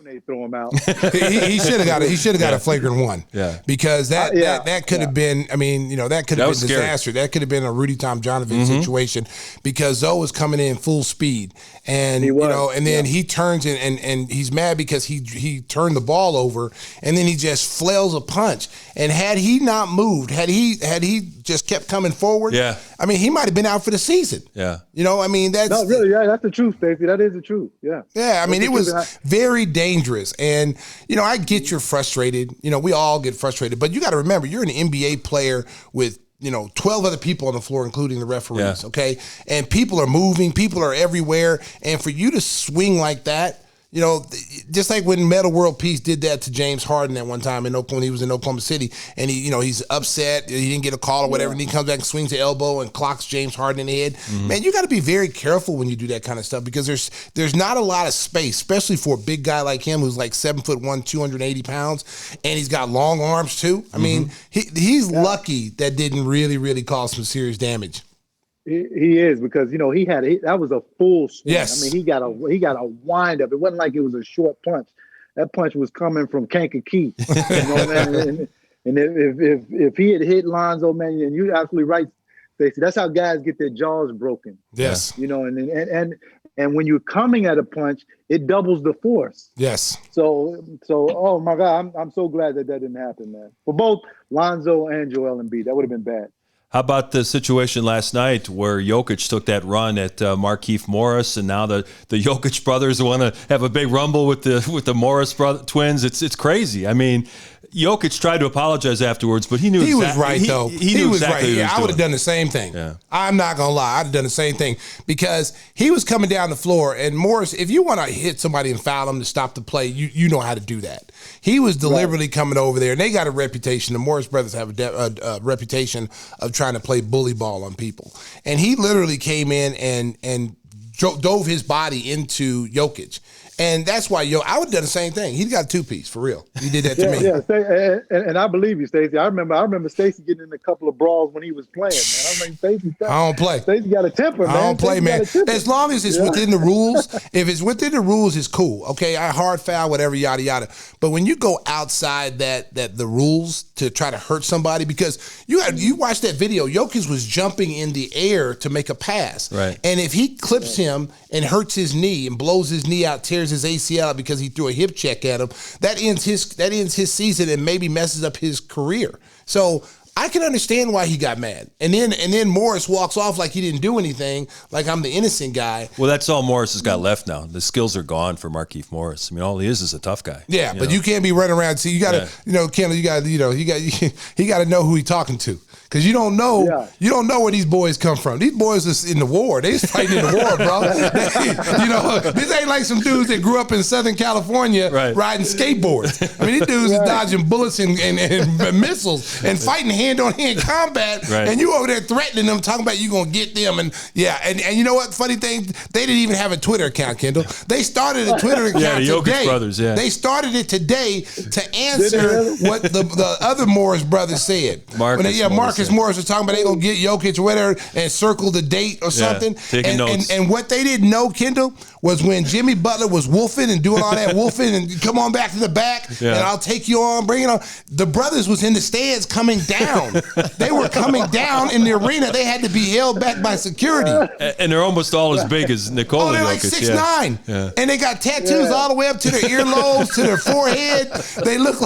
They throw him out. he should have got it. He should have got a flagrant 1. Yeah. Because that could have been. I mean, that could have been disaster. That could have been a Rudy Tomjanovich situation because Zoe was coming in full speed, and and then he turns in and he's mad because he turned the ball over, and then he just flails a punch. And had he not moved, had he just kept coming forward, I mean, he might have been out for the season. Yeah. I mean, that's no, really, that's the truth, Stacey. That is the truth. Yeah. Yeah, I mean, it was very dangerous. And, I get you're frustrated. We all get frustrated. But you got to remember, you're an NBA player with 12 other people on the floor, including the referees, okay? And people are moving. People are everywhere. And for you to swing like that, just like when Metal World Peace did that to James Harden at one time in Oklahoma, he was in Oklahoma City, and he's upset, he didn't get a call or whatever, and he comes back and swings the elbow and clocks James Harden in the head. Man, you got to be very careful when you do that kind of stuff because there's not a lot of space, especially for a big guy like him who's like 7'1", 280 pounds, and he's got long arms too. I mean, he's lucky that didn't really, really cause some serious damage. He is because that was a full swing. Yes. I mean he got a wind up. It wasn't like it was a short punch. That punch was coming from Kankakee. Man? And if he had hit Lonzo, man, and you're absolutely right, Stacey. That's how guys get their jaws broken. Yes. And when you're coming at a punch, it doubles the force. Yes. So oh my God, I'm so glad that didn't happen, man. For both Lonzo and Joel Embiid, that would have been bad. How about the situation last night where Jokic took that run at Markieff Morris, and now the Jokic brothers want to have a big rumble with the Morris twins? It's crazy. I mean, Jokic tried to apologize afterwards, but he knew he was right though. He knew was exactly right. what he was I would doing. have done the same thing. Yeah. I'm not gonna lie. I'd have done the same thing because he was coming down the floor, and Morris, if you want to hit somebody and foul them to stop the play, you know how to do that. He was deliberately coming over there, and they got a reputation. The Morris brothers have a reputation of trying to play bully ball on people. And he literally came in and dove his body into Jokic. And that's why, I would have done the same thing. He got a 2-piece, for real. He did that to me. Yeah, and I believe you, Stacey. I remember Stacey getting in a couple of brawls when he was playing, man. I mean, Stacey. I don't play. Stacey got a temper, man. I don't play, man. As long as it's within the rules. If it's within the rules, it's cool. Okay, I hard foul, whatever, yada yada. But when you go outside the rules to try to hurt somebody, because you watch that video, Jokic was jumping in the air to make a pass, right? And if he clips him and hurts his knee and blows his knee out, tears his ACL out because he threw a hip check at him, that ends his season and maybe messes up his career. So I can understand why he got mad. And then Morris walks off like he didn't do anything, like I'm the innocent guy. Well, that's all Morris has got left now. The skills are gone for Markieff Morris. I mean, all he is a tough guy. Yeah, but you can't be running around. See, you got to, Kendall, he got to know who he's talking to. Because you don't know where these boys come from. These boys is in the war. They just fighting in the war, bro. This ain't like some dudes that grew up in Southern California riding skateboards. I mean, these dudes is dodging bullets and missiles and fighting hand-on-hand combat. Right. And you over there threatening them, talking about you going to get them. And you know what? Funny thing, they didn't even have a Twitter account, Kendall. They started a Twitter account the Jokic today. brothers, They started it today to answer what the other Morris brothers said. Marcus Morris was talking about they gonna get Jokic or whatever and circle the date or something. Taking notes. And what they didn't know, Kendall, was when Jimmy Butler was wolfing and doing all that wolfing and come on back to the back and I'll take you on, bring it on. The brothers was in the stands coming down. They were coming down in the arena. They had to be held back by security. And they're almost all as big as Nikola Jokic. They're like 6'9", and they got tattoos all the way up to their earlobes, to their forehead. They look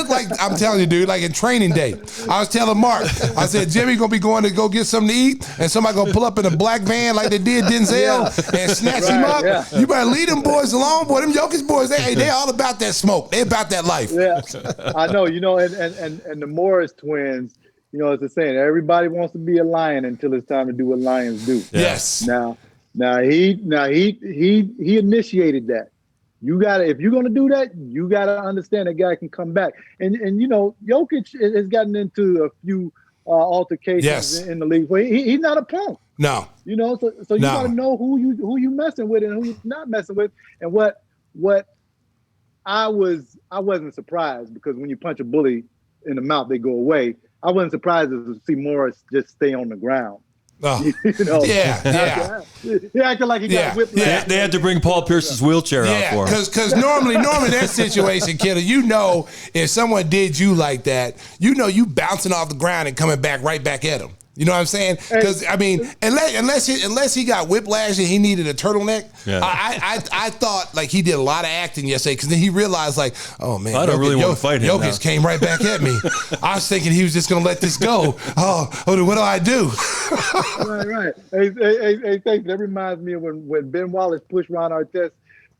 like I'm telling you, dude, like in Training Day. I was telling Mark, I said, Jimmy gonna be going to go get something to eat, and somebody gonna pull up in a black van like they did Denzel and snatch him up. Yeah. You better leave them boys alone, boy. Them Jokic boys, they all about that smoke. They about that life. Yeah, I know. And the Morris twins, it's the saying, everybody wants to be a lion until it's time to do what lions do. Yes. Now he initiated that. if you're gonna do that, you gotta understand that guy can come back. And Jokic has gotten into a few altercations in the league. But he's not a punk. No. So you gotta know who you messing with and who you're not messing with. And what I wasn't surprised, because when you punch a bully in the mouth, they go away. I wasn't surprised to see Morris just stay on the ground. Oh. Yeah. He acted like he got whipped. They had to bring Paul Pierce's wheelchair out for him. Because normally that situation, kiddo, if someone did you like that, you bouncing off the ground and coming back right back at him. You know what I'm saying? Because unless he got whiplash and he needed a turtleneck, I thought like he did a lot of acting yesterday, because then he realized like, oh man, I don't really want to fight him. Jokic came right back at me. I was thinking he was just gonna let this go. Oh, what do I do? Right. Hey, that reminds me of when Ben Wallace pushed Ron Artest.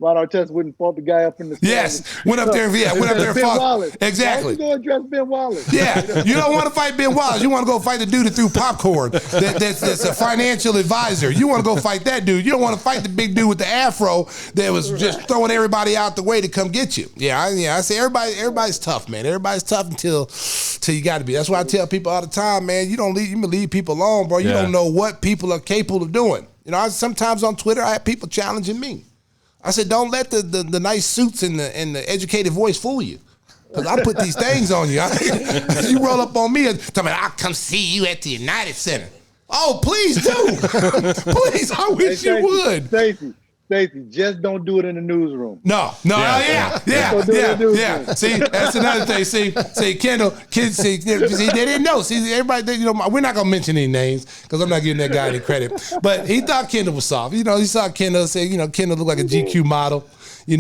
Ron Artest wouldn't fault the guy up in the stand. Yes, went up there and Ben fought. Wallace. Exactly. Why don't you go address Ben Wallace? Yeah, you don't want to fight Ben Wallace. You want to go fight the dude that threw popcorn. That's a financial advisor. You want to go fight that dude. You don't want to fight the big dude with the afro that was just throwing everybody out the way to come get you. I say everybody's tough, man. Everybody's tough until you got to be. That's why I tell people all the time, man. You leave people alone, bro. You don't know what people are capable of doing. Sometimes on Twitter I have people challenging me. I said, don't let the nice suits and the educated voice fool you. Because I put these things on you. You roll up on me and tell me, I'll come see you at the United Center. Oh, please do. Please, I wish you would. Stacey, just don't do it in the newsroom. No. Yeah. See, that's another thing. See, Kendall, kids, see, they didn't know. See, everybody, we're not gonna mention any names because I'm not giving that guy any credit. But he thought Kendall was soft. He saw Kendall say, Kendall looked like a GQ model. He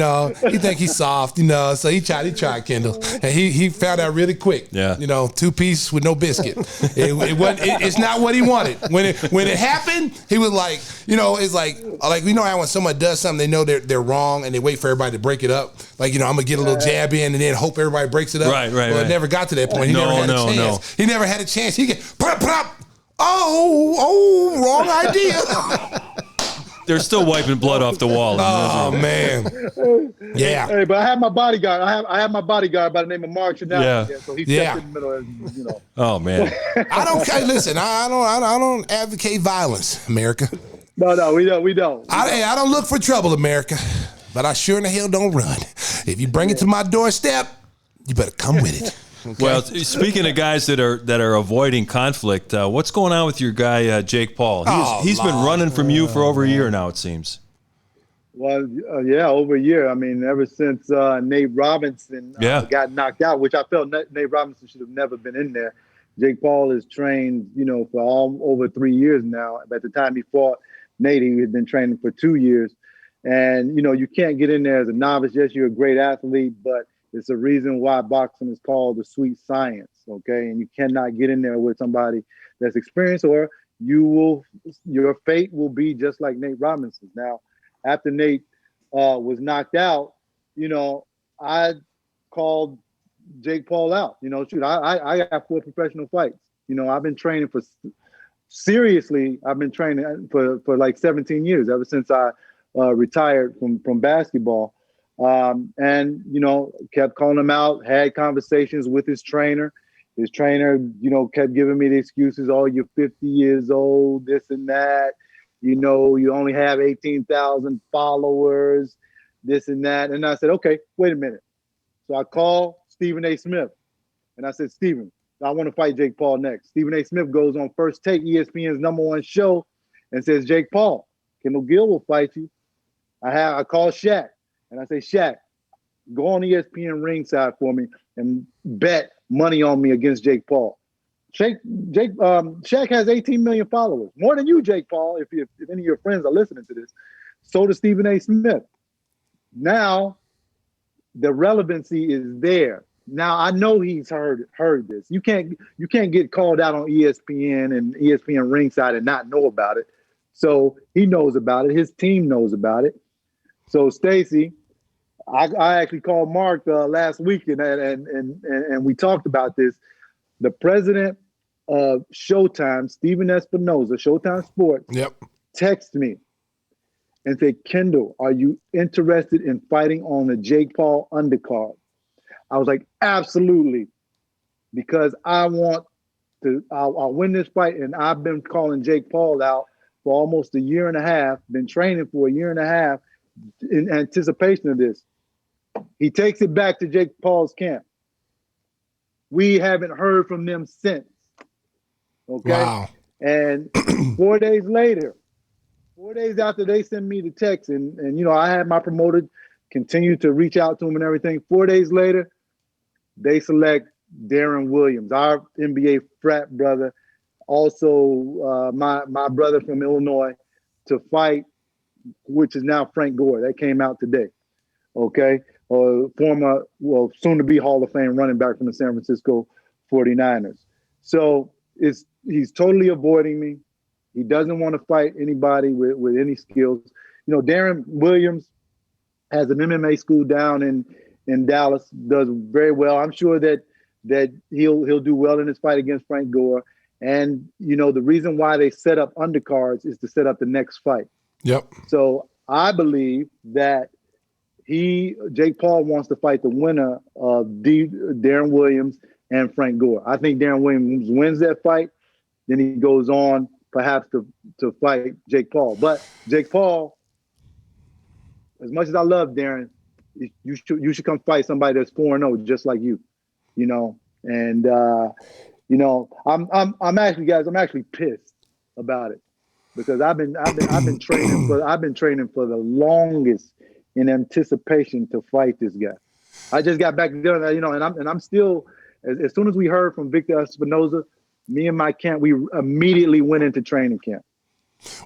think he's soft, so he tried Kendall. And he found out really quick. Yeah. 2-piece with no biscuit. It's not what he wanted. When it happened, he was like, it's like how when someone does something, they know they're wrong and they wait for everybody to break it up. Like, I'm gonna get a little jab in and then hope everybody breaks it up. Right. Well, it never got to that point. He never had a chance. No. He never had a chance. He get pop. Oh, wrong idea. They're still wiping blood off the wall. Oh man, yeah. Hey, but I have my bodyguard. I have my bodyguard by the name of Mark Chanel. Yeah. So he stepped in the middle. Oh man. I don't advocate violence, America. No, we don't. I don't look for trouble, America, but I sure in the hell don't run. If you bring it to my doorstep, you better come with it. Okay. Well, speaking of guys that are avoiding conflict, what's going on with your guy Jake Paul? He's been running from you for over a year now, it seems. Well, over a year. I mean, ever since Nate Robinson got knocked out, which I felt Nate Robinson should have never been in there. Jake Paul is trained, for over 3 years now. At the time he fought Nate, he had been training for 2 years. And, you can't get in there as a novice. Yes, you're a great athlete, but it's a reason why boxing is called the sweet science, okay? And you cannot get in there with somebody that's experienced, or your fate will be just like Nate Robinson's. Now, after Nate was knocked out, I called Jake Paul out. I got 4 professional fights. I've been training I've been training for like 17 years, ever since I retired from basketball. And kept calling him out, had conversations with his trainer. His trainer, kept giving me the excuses, oh, you're 50 years old, this and that. You only have 18,000 followers, this and that. And I said, okay, wait a minute. So I called Stephen A. Smith. And I said, Stephen, I want to fight Jake Paul next. Stephen A. Smith goes on First Take, ESPN's #1 show, and says, Jake Paul, Kendall Gill will fight you. I called Shaq. And I say, Shaq, go on ESPN ringside for me and bet money on me against Jake Paul. Shaq has 18 million followers, more than you, Jake Paul, if any of your friends are listening to this. So does Stephen A. Smith. Now, the relevancy is there. Now, I know he's heard this. You can't get called out on ESPN and ESPN ringside and not know about it. So he knows about it. His team knows about it. So, Stacey, I actually called Mark last week and we talked about this. The president of Showtime, Steven Espinoza, Showtime Sports, texted me and said, Kendall, are you interested in fighting on the Jake Paul undercard? I was like, absolutely, because I'll win this fight. And I've been calling Jake Paul out for almost a year and a half, been training for a year and a half in anticipation of this. He takes it back to Jake Paul's camp. We haven't heard from them since. Okay. Wow. And 4 days later, 4 days after they send me the text, and you know, I had my promoter continue to reach out to him and everything. 4 days later, they select Darren Williams, our NBA frat brother, also my brother from Illinois, to fight, which is now Frank Gore. That came out today. Okay. Former, well, soon to be Hall of Fame running back from the San Francisco 49ers. So he's totally avoiding me. He doesn't want to fight anybody with any skills. You know, Darren Williams has an MMA school down in Dallas, does very well. I'm sure that he'll do well in his fight against Frank Gore. And, you know, the reason why they set up undercards is to set up the next fight. Yep. So I believe that Jake Paul wants to fight the winner of Darren Williams and Frank Gore. I think Darren Williams wins that fight. Then he goes on perhaps to fight Jake Paul. But Jake Paul, as much as I love Darren, you should come fight somebody that's 4-0 just like you, you know. And you know, I'm actually pissed about it, because I've been training for the longest in anticipation to fight this guy. I just got back together, you know, and I'm still, as soon as we heard from Victor Espinoza, me and my camp, we immediately went into training camp.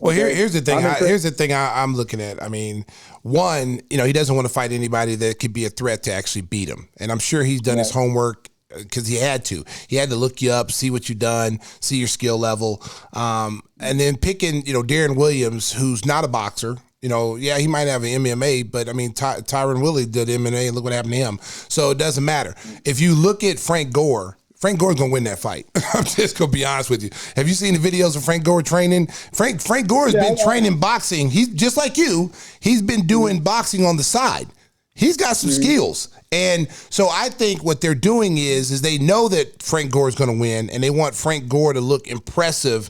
Well, here's the thing. Here's the thing I'm looking at. I mean, one, you know, he doesn't want to fight anybody that could be a threat to actually beat him. And I'm sure he's done his homework, because he had to. He had to look you up, see what you've done, see your skill level. And then picking, you know, Darren Williams, who's not a boxer. You know, yeah, he might have an MMA, but I mean, Tyron Willie did MMA, and look what happened to him. So it doesn't matter. If you look at Frank Gore's going to win that fight. I'm just going to be honest with you. Have you seen the videos of Frank Gore training? Frank Gore has been training boxing. He's just like you. He's been doing boxing on the side. He's got some skills. And so I think what they're doing is they know that Frank Gore is going to win, and they want Frank Gore to look impressive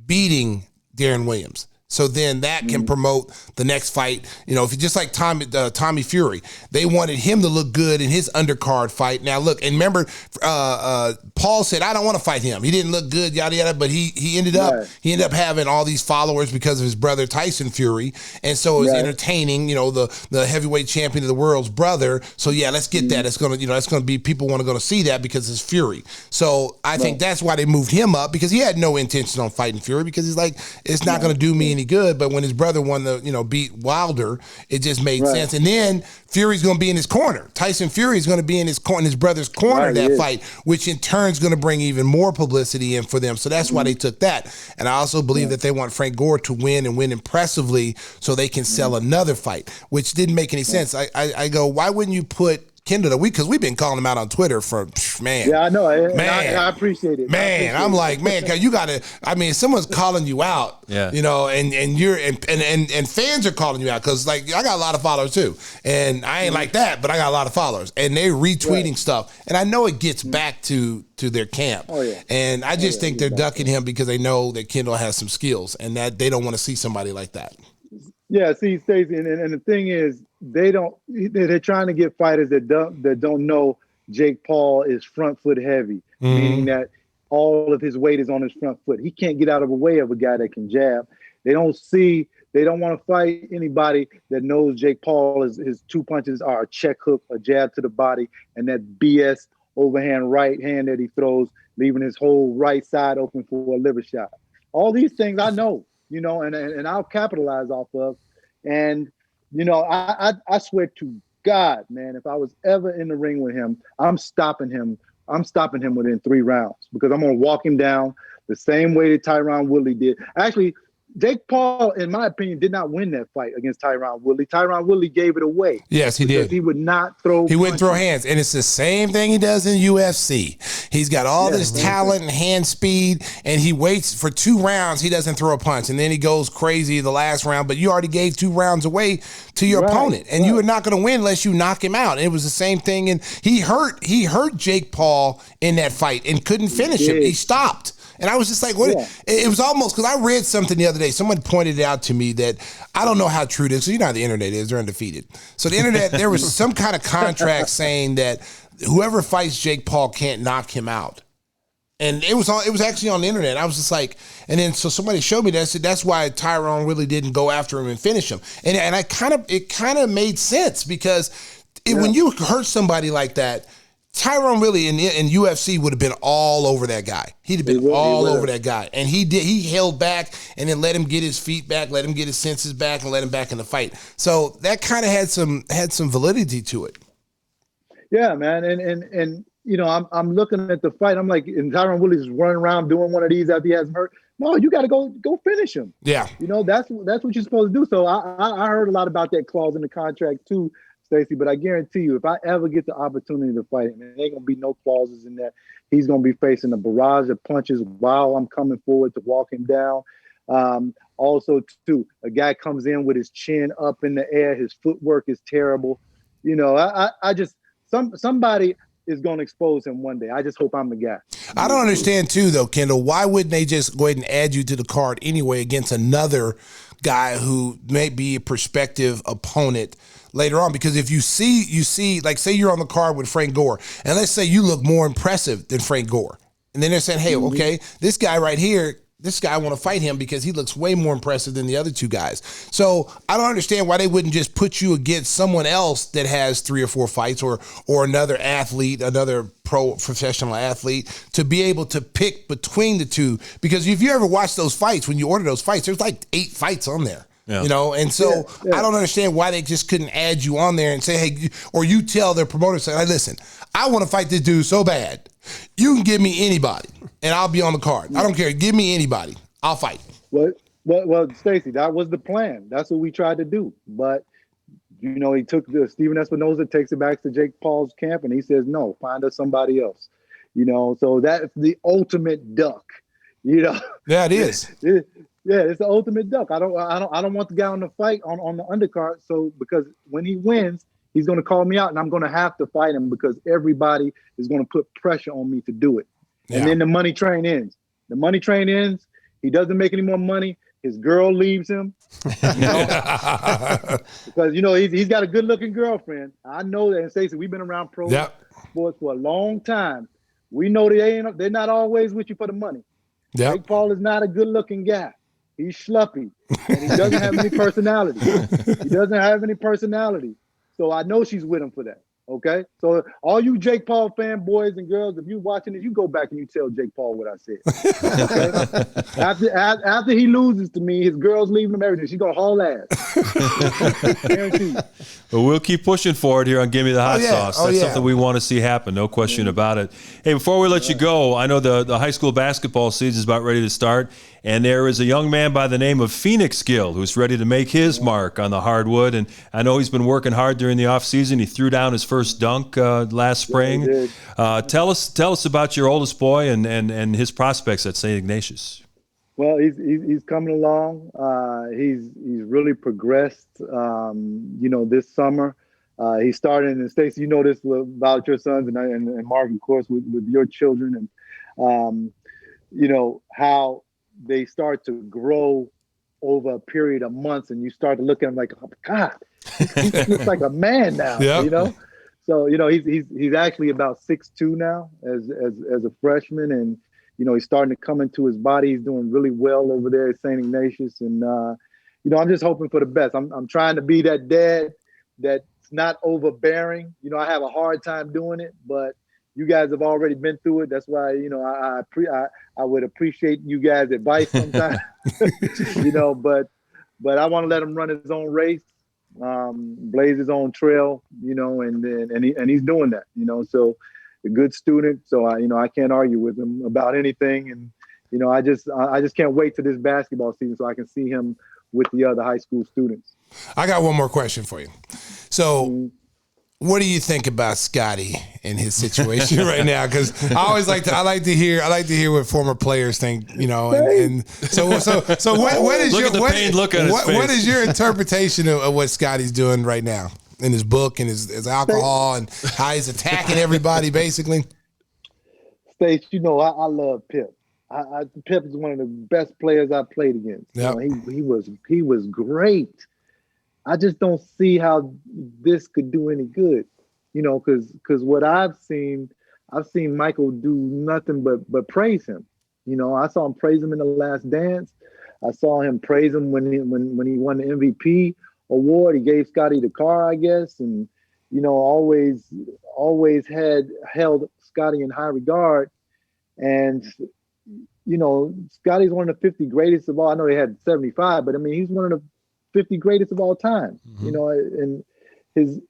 beating Darren Williams. So then that can promote the next fight. You know, if you just like Tommy Fury, they wanted him to look good in his undercard fight. Now look, and remember, Paul said, "I don't want to fight him. He didn't look good, yada yada." But he ended up having all these followers because of his brother Tyson Fury, and so it was entertaining. You know, the heavyweight champion of the world's brother. So yeah, let's get that. It's gonna, you know, it's gonna be, people want to see that because it's Fury. So I think that's why they moved him up, because he had no intention on fighting Fury, because he's like, it's not gonna do me any good. But when his brother beat Wilder, it just made sense. And then Fury's going to be in his corner. Tyson Fury is going to be in his brother's corner that fight, which in turn is going to bring even more publicity in for them. So that's why they took that. And I also believe that they want Frank Gore to win, and win impressively, so they can sell another fight, which didn't make any sense. I go, why wouldn't you put Kendall, because we've been calling him out on Twitter for, man. Yeah, I know. I appreciate it. Man, I'm like, man, because you got to, I mean, someone's calling you out, you know, and you're, and fans are calling you out, because, like, I got a lot of followers too. And I ain't like that, but I got a lot of followers. And they're retweeting stuff. And I know it gets back to their camp. And I just think they're ducking him because they know that Kendall has some skills, and that they don't want to see somebody like that. Yeah, see, Stacey, and the thing is, they're trying to get fighters that don't know Jake Paul is front foot heavy, meaning that all of his weight is on his front foot. He can't get out of the way of a guy that can jab. They don't want to fight anybody that knows Jake Paul his two punches are a check hook, a jab to the body, and that BS overhand right hand that he throws, leaving his whole right side open for a liver shot. All these things I know, you know, and I'll capitalize off of. And, you know, I swear to God, man, if I was ever in the ring with him, I'm stopping him within 3 rounds, because I'm going to walk him down the same way that Tyron Woodley did. Actually, Jake Paul, in my opinion, did not win that fight against Tyron Woodley. Tyron Woodley gave it away. Yes, he because did. He would not throw. He wouldn't throw hands, and it's the same thing he does in UFC. He's got all this talent and hand speed, and he waits for 2 rounds. He doesn't throw a punch, and then he goes crazy the last round. But you already gave 2 rounds away to your opponent, and you are not going to win unless you knock him out. And it was the same thing, and he hurt Jake Paul in that fight and couldn't finish him. He stopped. And I was just like, what? Yeah. It was almost, because I read something the other day. Someone pointed out to me that, I don't know how true it is. So you know how the internet is. They're undefeated. So the internet, there was some kind of contract saying that whoever fights Jake Paul can't knock him out. And it was actually on the internet. I was just like, and then so somebody showed me that. So that's why Tyron really didn't go after him and finish him. And it kind of made sense, because when you hurt somebody like that, Tyron really in UFC would have been all over that guy. He'd have been all over that guy. And he held back and then let him get his feet back, let him get his senses back, and let him back in the fight. So that kind of had some validity to it. Yeah, man. And you know, I'm looking at the fight. I'm like, and Tyron Woodley is running around doing one of these after he has him hurt. No, you got to go finish him. Yeah. You know, that's what you're supposed to do. So I heard a lot about that clause in the contract too, Stacey, but I guarantee you, if I ever get the opportunity to fight him, there ain't gonna be no clauses in that. He's gonna be facing a barrage of punches while I'm coming forward to walk him down. Also, too, a guy comes in with his chin up in the air. His footwork is terrible. You know, I just somebody is going to expose him one day. I just hope I'm the guy. I don't understand too, though, Kendall. Why wouldn't they just go ahead and add you to the card anyway against another guy who may be a prospective opponent later on? Because if you see, like, say you're on the card with Frank Gore, and let's say you look more impressive than Frank Gore, and then they're saying, hey, okay, this guy right here, this guy, I want to fight him because he looks way more impressive than the other 2 guys. So I don't understand why they wouldn't just put you against someone else that has 3 or 4 fights, or another athlete, another professional athlete, to be able to pick between the 2. Because if you ever watch those fights, when you order those fights, there's like 8 fights on there. Yeah. You know, and so I don't understand why they just couldn't add you on there and say, hey, or you tell their promoter, say, hey, listen, I want to fight this dude so bad. You can give me anybody, and I'll be on the card. I don't care. Give me anybody. I'll fight. Well, Stacey, that was the plan. That's what we tried to do. But, you know, he took Steven Espinoza, takes it back to Jake Paul's camp, and he says, no, find us somebody else. You know, so that's the ultimate duck. You know. Yeah, it is. Yeah, it's the ultimate duck. I don't want the guy on the fight on the undercard. So because when he wins, he's going to call me out, and I'm going to have to fight him because everybody is going to put pressure on me to do it. Yeah. And then the money train ends. The money train ends. He doesn't make any more money. His girl leaves him. You know? Because, you know, he's got a good-looking girlfriend. I know that. And Stacey, we've been around pro sports for a long time. We know they're not always with you for the money. Yep. Jake Paul is not a good-looking guy. He's schluppy, and he doesn't have any personality. So I know she's with him for that. Okay, so all you Jake Paul fanboys and girls, if you're watching this, you go back and you tell Jake Paul what I said. Okay? After he loses to me, his girl's leaving him, everything. She's gonna haul ass. Guaranteed. Well, we'll keep pushing forward here on Give Me the Hot Sauce. That's something we want to see happen, no question about it. Hey, before we let you go, I know the high school basketball season is about ready to start, and there is a young man by the name of Phoenix Gill who's ready to make his mark on the hardwood. And I know he's been working hard during the offseason. He threw down his first dunk last spring. Tell us about your oldest boy and his prospects at St. Ignatius. Well, he's coming along. He's really progressed. You know, this summer he started. And Stacey, you know this about your sons, and Mark, of course, with your children, and you know how they start to grow over a period of months, and you start to look at him like, oh God, he looks like a man now. Yep. You know. So you know he's actually about 6'2" now as a freshman, and you know he's starting to come into his body. He's doing really well over there at St. Ignatius, and you know I'm just hoping for the best. I'm trying to be that dad that's not overbearing. You know I have a hard time doing it, but you guys have already been through it. That's why you know I would appreciate you guys' advice sometimes. You know, but I want to let him run his own race. Blaze his own trail, you know, and he's doing that, you know. So a good student. So I can't argue with him about anything, and I just can't wait to this basketball season so I can see him with the other high school students. I got one more question for you. So, what do you think about Scotty and his situation right now? Because I like to hear what former players think. And so what is your interpretation of what Scotty's doing right now in his book and his alcohol and how he's attacking everybody basically? Stace, I love Pip. Pip is one of the best players I played against. Yep. He was great. I just don't see how this could do any good, because what I've seen Michael do nothing but praise him. I saw him praise him in the Last Dance. I saw him praise him when he won the MVP award. He gave Scotty the car, I guess, and always held Scotty in high regard. And Scotty's one of the 50 greatest of all. I know they had 75, but I mean he's one of the 50 greatest of all time. And his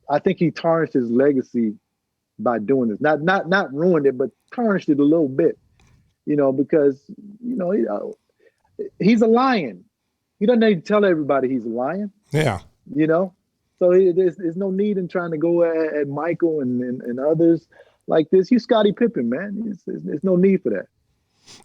I think he tarnished his legacy by doing this. Not ruined it, but tarnished it a little bit. Because he's a lion. He doesn't need to tell everybody he's a lion. Yeah. So there's no need in trying to go at Michael and others like this. You Scottie Pippen, man. There's no need for that.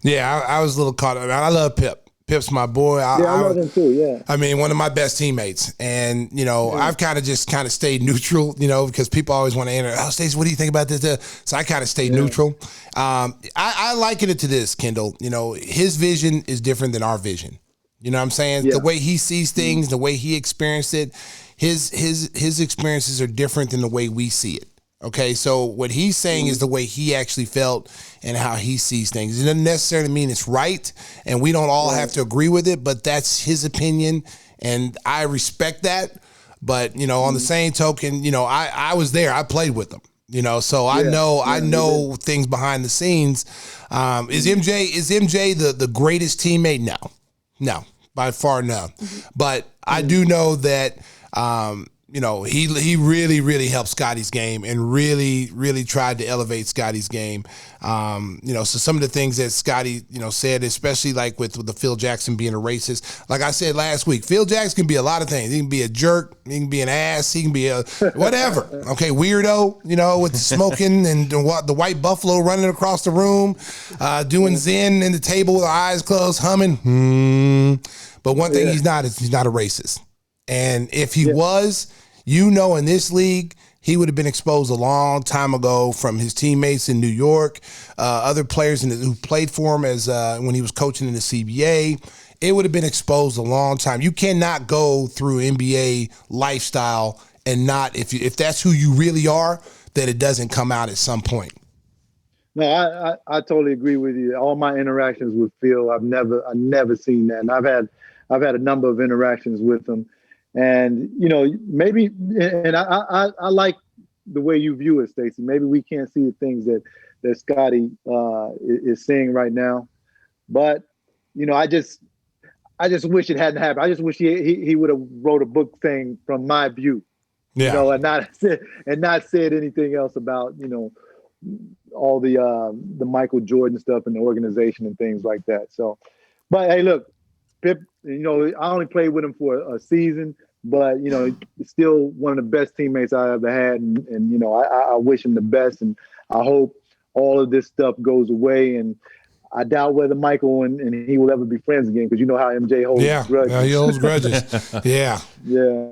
Yeah, I was a little caught up. I love Pip. Pip's my boy. I love him too, yeah. I mean, one of my best teammates. And, I've kind of stayed neutral, because people always want to enter, Stacey, what do you think about this? So I kind of stayed neutral. I liken it to this, Kendall. His vision is different than our vision. You know what I'm saying? Yeah. The way he sees things, the way he experienced it, his experiences are different than the way we see it. Okay, so what he's saying is the way he actually felt and how he sees things. It doesn't necessarily mean it's right, and we don't all have to agree with it, but that's his opinion, and I respect that. But, on the same token, I was there. I played with him, so I know things behind the scenes. Is MJ the greatest teammate? No, by far no. But I do know that he really, really helped Scotty's game and really, really tried to elevate Scotty's game. So some of the things that Scotty, said, especially like with the Phil Jackson being a racist, like I said last week, Phil Jackson can be a lot of things. He can be a jerk. He can be an ass. He can be a whatever. Okay, weirdo, with the smoking and the white buffalo running across the room, doing Zen in the table with eyes closed, humming. But one thing he's not a racist. And if he was, in this league, he would have been exposed a long time ago from his teammates in New York, other players who played for him as when he was coaching in the CBA. It would have been exposed a long time. You cannot go through NBA lifestyle and not, if that's who you really are, that it doesn't come out at some point. No, I totally agree with you. All my interactions with Phil, I've never seen that, and I've had a number of interactions with him. And, maybe, and I like the way you view it, Stacey. Maybe we can't see the things that Scotty is seeing right now. But, I just wish it hadn't happened. I just wish he would have wrote a book saying from my view, and not said anything else about, all the Michael Jordan stuff in the organization and things like that. So, but hey, look, Pip, I only played with him for a season, but, still one of the best teammates I ever had. And I wish him the best. And I hope all of this stuff goes away. And I doubt whether Michael and he will ever be friends again, because how MJ holds grudges. Yeah, he holds grudges. Yeah.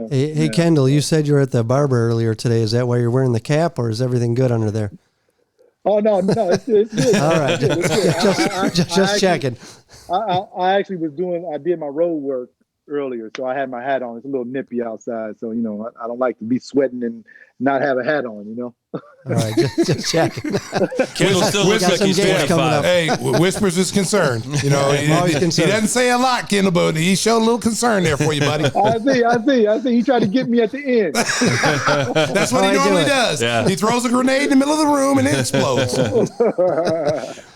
Hey, Kendall, you said you were at the barber earlier today. Is that why you're wearing the cap, or is everything good under there? Oh, no, it's good. All right, just checking. I actually I did my road work earlier, so I had my hat on. It's a little nippy outside, so I don't like to be sweating and not have a hat on. All right, just checking. Kendall still looks like he's 25. Hey, Whispers is concerned. He doesn't say a lot, Kendall, but he showed a little concern there for you, buddy. I see. He tried to get me at the end. That's what he normally does. Yeah. He throws a grenade in the middle of the room and it explodes.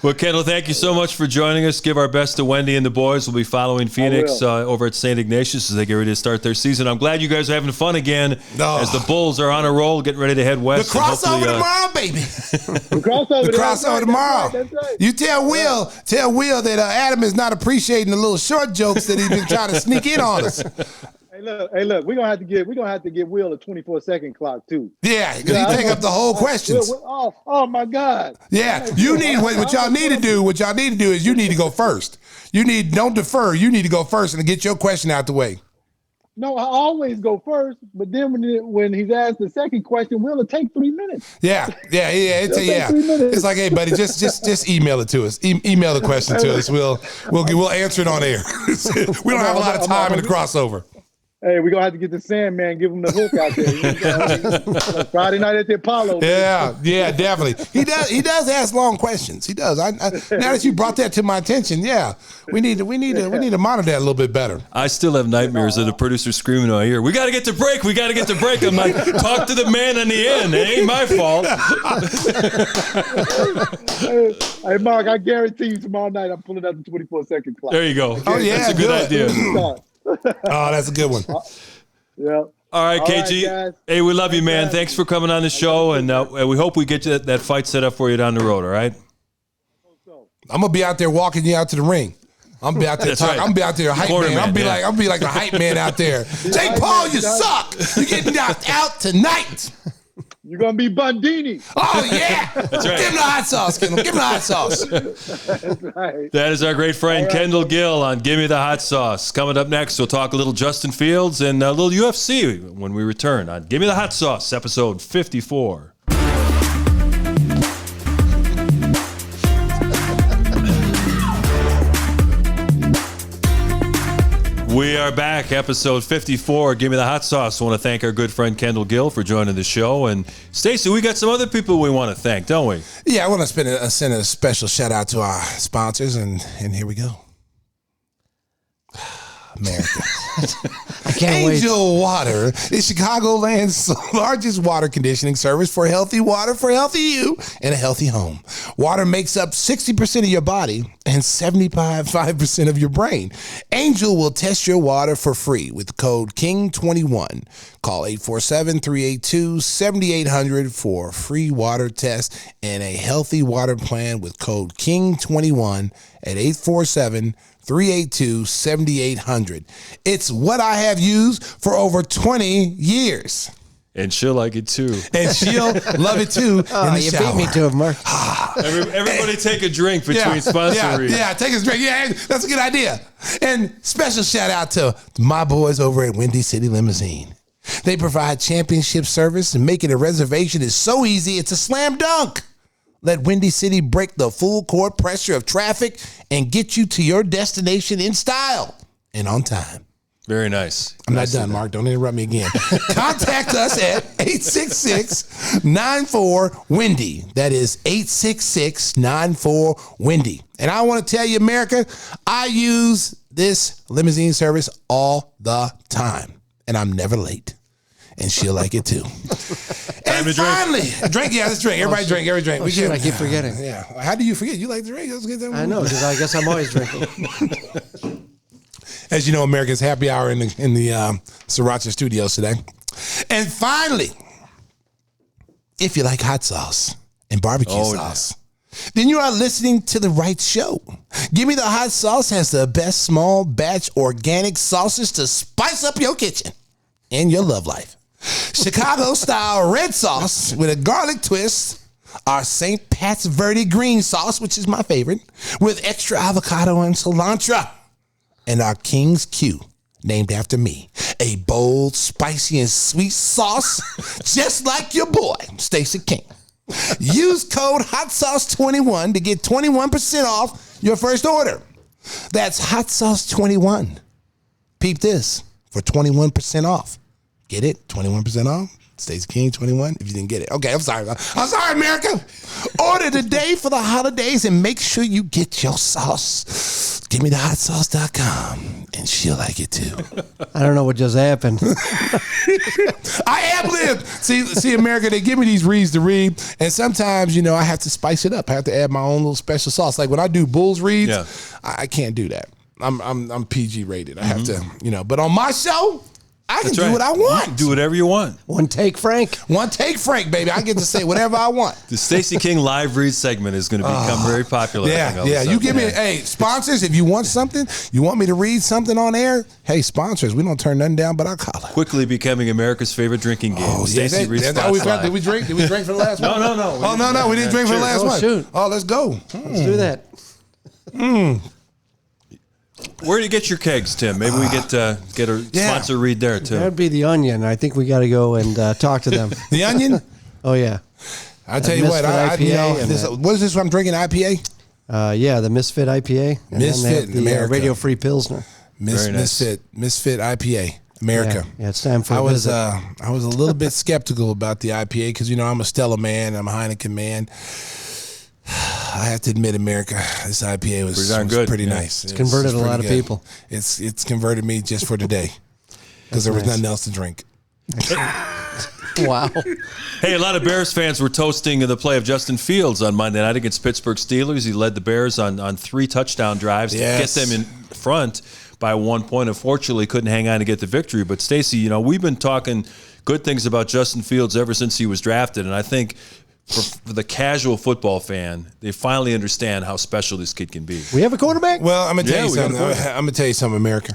Well, Kendall, thank you so much for joining us. Give our best to Wendy and the boys. We'll be following Phoenix over at St. Ignatius as they get ready to start their season. I'm glad you guys are having fun again as the Bulls are on a roll, getting ready to head west. The crossover tomorrow, baby. The crossover tomorrow. That's right. You tell Will that Adam is not appreciating the little short jokes that he's been trying to sneak in on us. Hey, look. We're gonna have to give Will a 24-second clock too. Yeah, because he take up the whole questions. Oh my God. Yeah, you need what y'all need to do. What y'all need to do is you need to go first. Don't defer. You need to go first and get your question out the way. No, I always go first, but then when he's asked the second question, Will take 3 minutes. Yeah. It's like, hey, buddy, just email it to us. Email the question to us. We'll answer it on air. We don't have a lot of time in the crossover. Hey, we're going to have to get the Sandman, give him the hook out there. Friday night at the Apollo. Yeah, definitely. He does ask long questions. He does. Now that you brought that to my attention, we need to monitor that a little bit better. I still have nightmares of the producer screaming in my ear, we got to get to break. I'm like, talk to the man on the end. It ain't my fault. Hey, Mark, I guarantee you tomorrow night I'm pulling out the 24-second clock. There you go. Oh, yeah. That's a good idea. Oh, that's a good one. Yeah. All right, KG. Right, hey, we love you, man. Thanks for coming on the show, and we hope we get you that fight set up for you down the road, all right? I'm going to be out there walking you out to the ring. I'm be out there. Right. I'm be out there hype man. I'll be like the hype man out there. Jake Paul, you suck. You're getting knocked out tonight. You're going to be Bundini. Oh, yeah. That's right. Give him the hot sauce, Kendall. Give him the hot sauce. That's right. That is our great friend Kendall Gill on Give Me the Hot Sauce. Coming up next, we'll talk a little Justin Fields and a little UFC when we return on Give Me the Hot Sauce, episode 54. We are back, episode 54. Give Me the Hot Sauce. I want to thank our good friend Kendall Gill for joining the show. And Stacey, we got some other people we want to thank, don't we? Yeah, I want to send a special shout out to our sponsors, and here we go. America. I can't wait. Angel Water is Chicagoland's largest water conditioning service for healthy water for healthy you and a healthy home. Water makes up 60% of your body and 75% of your brain. Angel will test your water for free with code KING21. Call 847-382-7800 for a free water test and a healthy water plan with code KING21 at 847-382-7800. It's what I have used for over 20 years. And she'll like it too. And she'll love it too. Oh, you beat me to it, Mark. Everybody take a drink between sponsor reads. Yeah, take a drink. Yeah, that's a good idea. And special shout out to my boys over at Windy City Limousine. They provide championship service, and making a reservation is so easy, it's a slam dunk. Let Windy City break the full court pressure of traffic and get you to your destination in style and on time. Very nice. I'm not done, Mark. Don't interrupt me again. Contact us at 866-94-WINDY. That is 866-94-WINDY. And I want to tell you, America, I use this limousine service all the time. And I'm never late. And she'll like it too. And finally, drink. Yeah, let's drink. Everybody drink. Everybody drink. I keep forgetting. Yeah. How do you forget? You like to drink? Let's get that. I know, because I guess I'm always drinking. As you know, America's happy hour in the Sriracha studios today. And finally, if you like hot sauce and barbecue sauce, then you are listening to the right show. Give Me the Hot Sauce has the best small batch organic sauces to spice up your kitchen and your love life. Chicago-style red sauce with a garlic twist. Our St. Pat's Verde green sauce, which is my favorite, with extra avocado and cilantro. And our King's Q, named after me. A bold, spicy, and sweet sauce, just like your boy, Stacey King. Use code HOTSAUCE21 to get 21% off your first order. That's HOTSAUCE21. Peep this, for 21% off. Get it? 21% off? Stacey King 21. If you didn't get it, okay. I'm sorry. America. Order today for the holidays and make sure you get your sauce. GimmeTheHotSauce.com, and she'll like it too. I don't know what just happened. I ad-libbed. See, America, they give me these reads to read, and sometimes, I have to spice it up. I have to add my own little special sauce. Like when I do Bulls reads, I can't do that. I'm PG rated. I have to, but on my show, I can do what I want. You can do whatever you want. One take, Frank, baby. I get to say whatever I want. The Stacey King live read segment is going to become very popular. Yeah. You give me, sponsors, if you want something, you want me to read something on air, hey, sponsors, we don't turn nothing down but our collar. Quickly becoming America's favorite drinking game. Stacey reads spots live. Did we drink? Did we drink for the last one? No. We didn't drink for the last one. Shoot. Oh, let's go. Let's do that. Where do you get your kegs, Tim? Maybe we get a sponsor read there, too. That'd be the Onion. I think we got to go and talk to them. The Onion? Oh, yeah. I'll tell you what. What is this I'm drinking, IPA? Yeah, the Misfit IPA. And Misfit the America. Radio Free Pilsner. Misfit IPA. America. Yeah, it's time for I was a little bit skeptical about the IPA because, I'm a Stella man. I'm a Heineken man. I have to admit, America, this IPA was pretty nice. It's converted a lot of people. It's converted me just for today because there was nothing else to drink. Wow. Hey, a lot of Bears fans were toasting the play of Justin Fields on Monday night against Pittsburgh Steelers. He led the Bears on 3 touchdown drives to get them in front by 1 point. Unfortunately, couldn't hang on to get the victory. But, Stacey, we've been talking good things about Justin Fields ever since he was drafted, and I think for the casual football fan, they finally understand how special this kid can be. We have a quarterback? Well, I'm going to tell you something. I'm going to tell you something, America.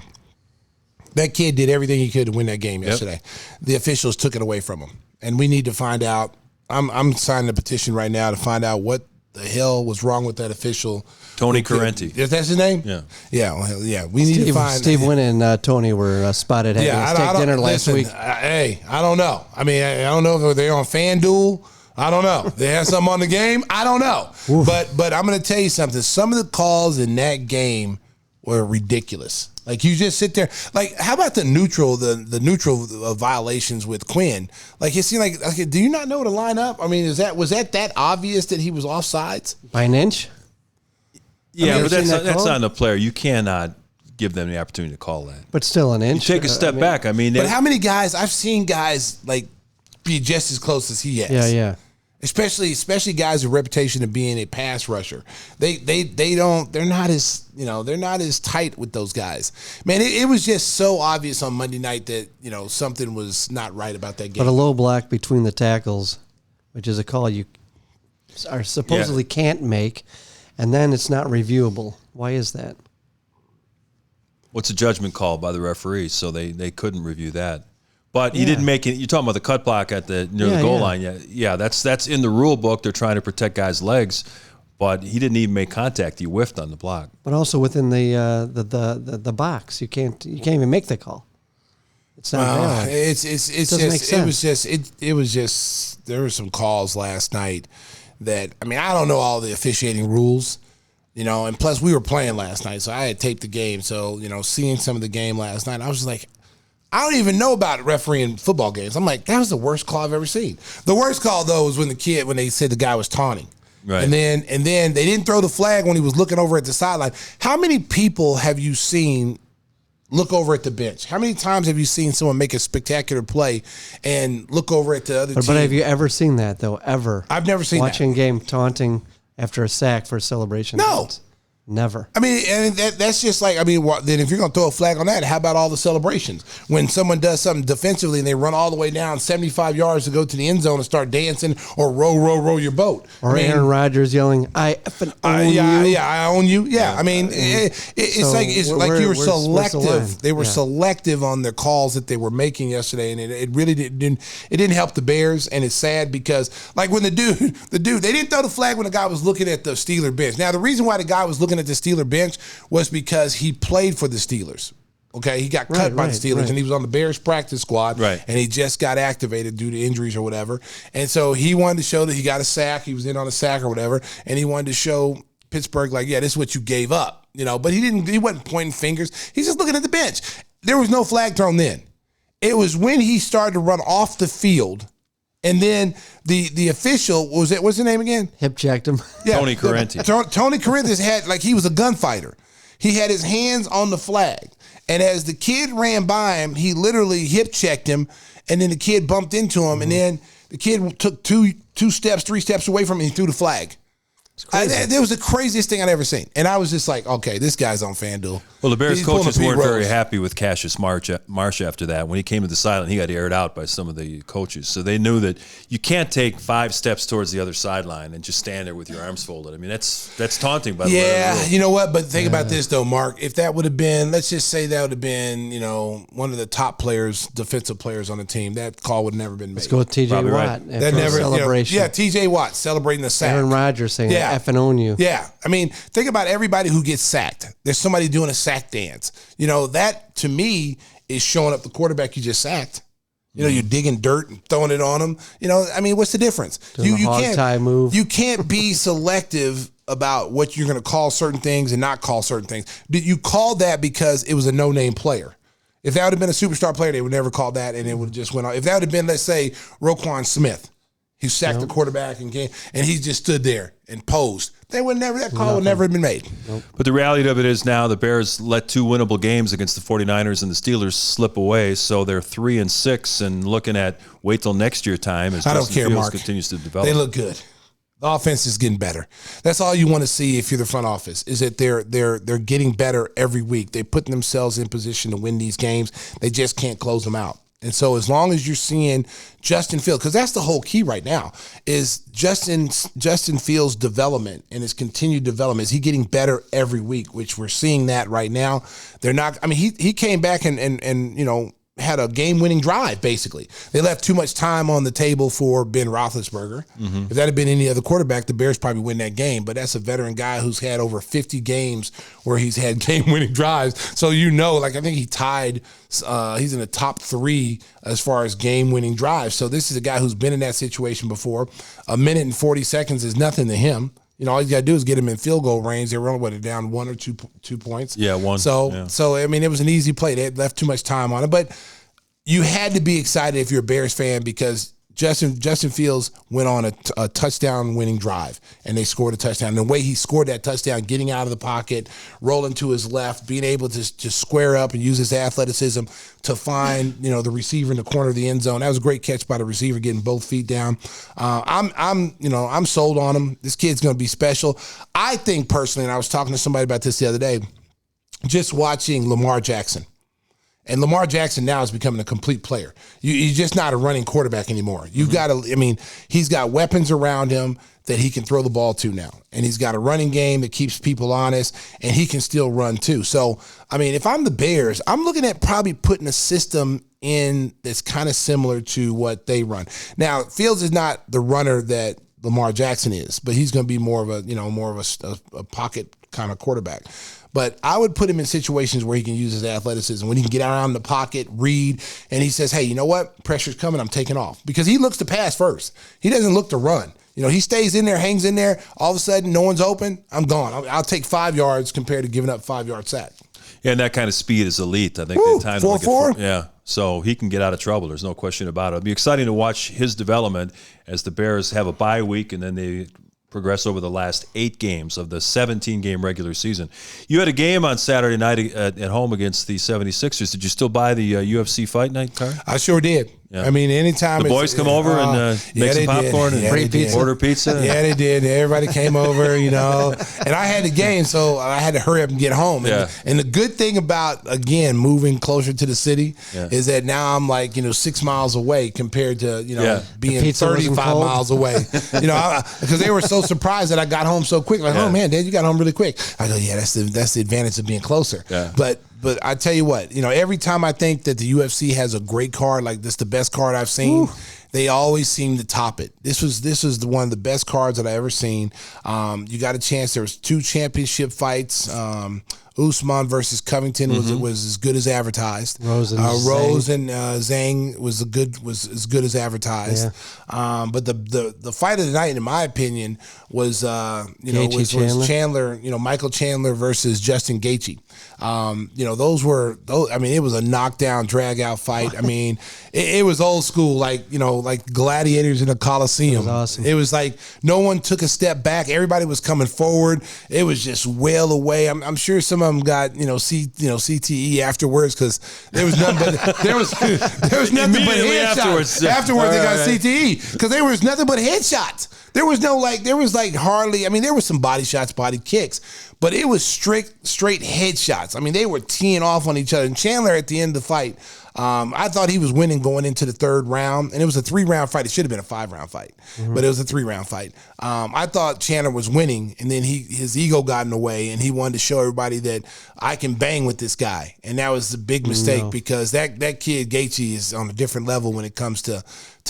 That kid did everything he could to win that game yesterday. The officials took it away from him. And we need to find out. I'm signing a petition right now to find out what the hell was wrong with that official. Tony Correnti. Is that his name? Yeah. Yeah. We need to find. Steve Wynn and Tony were spotted having a steak dinner last week. I don't know. I mean, I don't know if they're on FanDuel. I don't know. They have something on the game. I don't know. But I'm going to tell you something. Some of the calls in that game were ridiculous. Like you just sit there. Like how about the neutral violations with Quinn? Like it seemed like do you not know to line up? I mean, was that obvious that he was offsides by an inch? Yeah, but that's not a player. You cannot give them the opportunity to call that. But still an inch. You take a step back. I mean, but how many guys I've seen guys like be just as close as he has? Yeah. Especially guys with a reputation of being a pass rusher. They're not as tight with those guys. Man, it was just so obvious on Monday night that, something was not right about that game. But a low block between the tackles, which is a call you are supposedly can't make, and then it's not reviewable. Why is that? What's a judgment call by the referee? So they couldn't review that. But he didn't make it. You're talking about the cut block near the goal line. Yeah, that's in the rule book. They're trying to protect guys' legs, but he didn't even make contact. He whiffed on the block. But also within the box, you can't even make the call. It's not valid. It was just there were some calls last night that I don't know all the officiating rules. And plus we were playing last night, so I had taped the game. So, seeing some of the game last night, I was just like, I don't even know about refereeing football games. I'm like, that was the worst call I've ever seen. The worst call though was when they said the guy was taunting. Right. And then they didn't throw the flag when he was looking over at the sideline. How many people have you seen look over at the bench? How many times have you seen someone make a spectacular play and look over at the other team? But have you ever seen that though? Ever? I've never seen watching game taunting after a sack for a celebration. No. Games. Never. And that's just like, then if you're going to throw a flag on that, how about all the celebrations? When someone does something defensively and they run all the way down 75 yards to go to the end zone and start dancing or row your boat. Or Aaron Rodgers yelling, I effing own you. Yeah, I own you. Yeah, it's like you were selective. They were selective on their calls that they were making yesterday, and it really didn't help the Bears, and it's sad because, like when the dude, they didn't throw the flag when the guy was looking at the Steeler bench. Now, the reason why the guy was looking at the Steeler bench was because he played for the Steelers. Okay, he got cut by the Steelers, and he was on the Bears practice squad, and he just got activated due to injuries or whatever. And so he wanted to show that he got a sack, he was in on a sack or whatever, and he wanted to show Pittsburgh, like, yeah, this is what you gave up, But he wasn't pointing fingers. He's just looking at the bench. There was no flag thrown then. It was when he started to run off the field And then the official, what's the name again? Hip checked him. Yeah, Tony Correnti. Tony Correnti had, like, he was a gunfighter. He had his hands on the flag. And as the kid ran by him, he literally hip checked him, and then the kid bumped into him, and then the kid took three steps away from him, and he threw the flag. That was the craziest thing I'd ever seen. And I was just like, okay, this guy's on FanDuel. Well, the Bears coaches weren't very Rose. happy with Cassius Marsh after that. When he came to the sideline, he got aired out by some of the coaches. So they knew that you can't take 5 steps towards the other sideline and just stand there with your arms folded. I mean, that's taunting by the way. Yeah, you know what? But think about this, though, Mark. If that would have been, let's just say that would have been, one of the top players, defensive players on the team, that call would have never been made. Let's go with T.J. Probably Watt. right. After the celebration. T.J. Watt celebrating the sack. Aaron Rodgers saying, effing own you. Yeah. I mean, think about everybody who gets sacked. There's somebody doing a sack dance. That to me is showing up the quarterback you just sacked. You're digging dirt and throwing it on him. I mean, what's the difference? Doing a hog tie move. You can't be selective about what you're going to call certain things and not call certain things. You called that because it was a no-name player. If that would have been a superstar player, they would never call that, and it would have just went on. If that would have been, let's say, Roquan Smith, he sacked the quarterback and he just stood there and posed, that call would never have been made. Nope. But the reality of it is now the Bears let 2 winnable games against the 49ers and the Steelers slip away, so they're 3-6 and looking at wait till next year time as I don't Justin care, Fields Mark. continues to develop. They look good. The offense is getting better. That's all you want to see if you're the front office, is that they're getting better every week. They're putting themselves in position to win these games. They just can't close them out. And so as long as you're seeing Justin Fields, because that's the whole key right now, is Justin Fields' development and his continued development. Is he getting better every week, which we're seeing that right now. They're not, I mean, he came back and had a game-winning drive, basically. They left too much time on the table for Ben Roethlisberger. Mm-hmm. If that had been any other quarterback, the Bears probably win that game. But that's a veteran guy who's had over 50 games where he's had game-winning drives. So I think he tied, he's in the top 3 as far as game-winning drives. So this is a guy who's been in that situation before. A minute and 40 seconds is nothing to him. All you got to do is get him in field goal range. They were only down 1 or 2 points. Yeah, 1. So I mean, it was an easy play. They had left too much time on it. But you had to be excited if you're a Bears fan because Justin Fields went on a touchdown-winning drive, and they scored a touchdown. And the way he scored that touchdown, getting out of the pocket, rolling to his left, being able to just square up and use his athleticism to find the receiver in the corner of the end zone. That was a great catch by the receiver, getting both feet down. I'm sold on him. This kid's going to be special. I think personally, and I was talking to somebody about this the other day, just watching Lamar Jackson. And Lamar Jackson now is becoming a complete player. He's just not a running quarterback anymore. You've got to, he's got weapons around him that he can throw the ball to now. And he's got a running game that keeps people honest, and he can still run too. So, if I'm the Bears, I'm looking at probably putting a system in that's kind of similar to what they run. Now, Fields is not the runner that Lamar Jackson is, but he's going to be more of a pocket kind of quarterback. But I would put him in situations where he can use his athleticism, when he can get around the pocket, read, and he says, hey, you know what? Pressure's coming, I'm taking off. Because he looks to pass first. He doesn't look to run. He stays in there, hangs in there. All of a sudden, no one's open. I'm gone. I'll take 5 yards compared to giving up 5-yard sack. Yeah, and that kind of speed is elite. I think they timed 4-4. Yeah, so he can get out of trouble. There's no question about it. It'll be exciting to watch his development as the Bears have a bye week and then they progress over the last 8 games of the 17-game regular season. You had a game on Saturday night at home against the 76ers. Did you still buy the UFC Fight Night card? I sure did. Yeah. Anytime the boys come over and make some popcorn and order pizza. Yeah, they did. Everybody came over, and I had the game, so I had to hurry up and get home. And the good thing about, again, moving closer to the city is that now I'm 6 miles away compared to, being 35 miles away. Because they were so surprised that I got home so quick. Oh man, Dad, you got home really quick. I go, yeah, that's the advantage of being closer. Yeah. But I tell you what, every time I think that the UFC has a great card, like this, the best card I've seen, they always seem to top it. This was one of the best cards that I ever seen. You got a chance. There was 2 championship fights. Usman versus Covington was as good as advertised. Rose and Zhang was as good as advertised. Yeah. But the fight of the night, in my opinion, was Gaethje, Chandler. Michael Chandler versus Justin Gaethje. It was a knockdown, drag out fight. I mean, it was old school, like gladiators in a coliseum. It was awesome. It was like no one took a step back. Everybody was coming forward. It was just well away. I'm sure some of them got CTE afterwards because there was nothing but there was nothing but headshots. Afterwards, they got CTE because there was nothing but headshots. There was hardly. I mean, there was some body shots, body kicks, but it was straight headshots. I mean, they were teeing off on each other. And Chandler at the end of the fight, I thought he was winning going into the third round, and it was a 3-round fight. It should have been a 5-round fight, but it was a 3-round fight. I thought Chandler was winning, and then his ego got in the way, and he wanted to show everybody that I can bang with this guy, and that was a big mistake because that kid Gaethje is on a different level when it comes to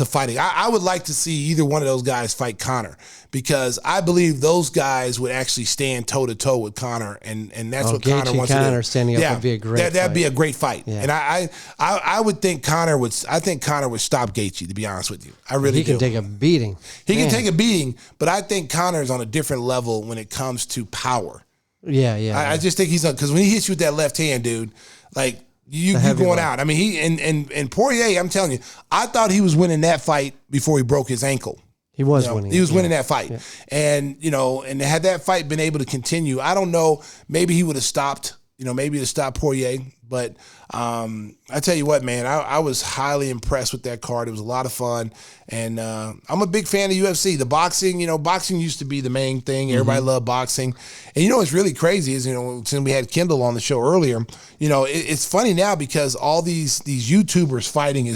fighting. I would like to see either one of those guys fight Conor because I believe those guys would actually stand toe to toe with Conor, and that's what Conor wants to do. Conor standing up would be a great. That'd be a great fight, and I would think Conor would. I think Conor would stop Gaethje. To be honest with you, I really do. He can take a beating. He can take a beating, but I think Conor is on a different level when it comes to power. Yeah. I just think he's on because when he hits you with that left hand, dude, like. You going out. I mean, he and Poirier, I'm telling you, I thought he was winning that fight before he broke his ankle. He was winning. He was winning that fight. Yeah. And had that fight been able to continue, I don't know, maybe he would have stopped, maybe to stop Poirier. But I tell you what, man, I was highly impressed with that card. It was a lot of fun. And I'm a big fan of UFC. The boxing, boxing used to be the main thing. Everybody loved boxing. And what's really crazy is, since we had Kendall on the show earlier, it's funny now because all these YouTubers fighting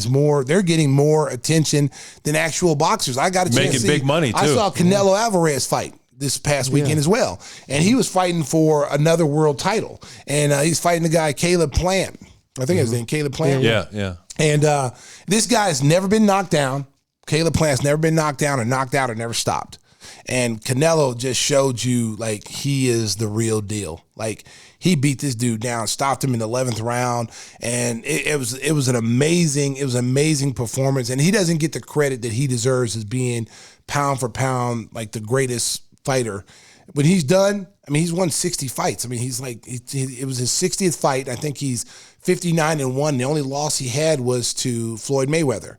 they're getting more attention than actual boxers. I got a chance to see. Making big money, too. I saw Canelo Alvarez fight this past weekend as well. And he was fighting for another world title. And he's fighting the guy, Caleb Plant. I think his name, Caleb Plant. Yeah. And this guy's never been knocked down. Caleb Plant's never been knocked down or knocked out or never stopped. And Canelo just showed you, like, he is the real deal. Like, he beat this dude down, stopped him in the 11th round, and it was an amazing performance. And he doesn't get the credit that he deserves as being pound for pound, like, the greatest fighter. When he's done, I mean, he's won 60 fights. I mean, it was his 60th fight. I think he's 59-1. The only loss he had was to Floyd Mayweather.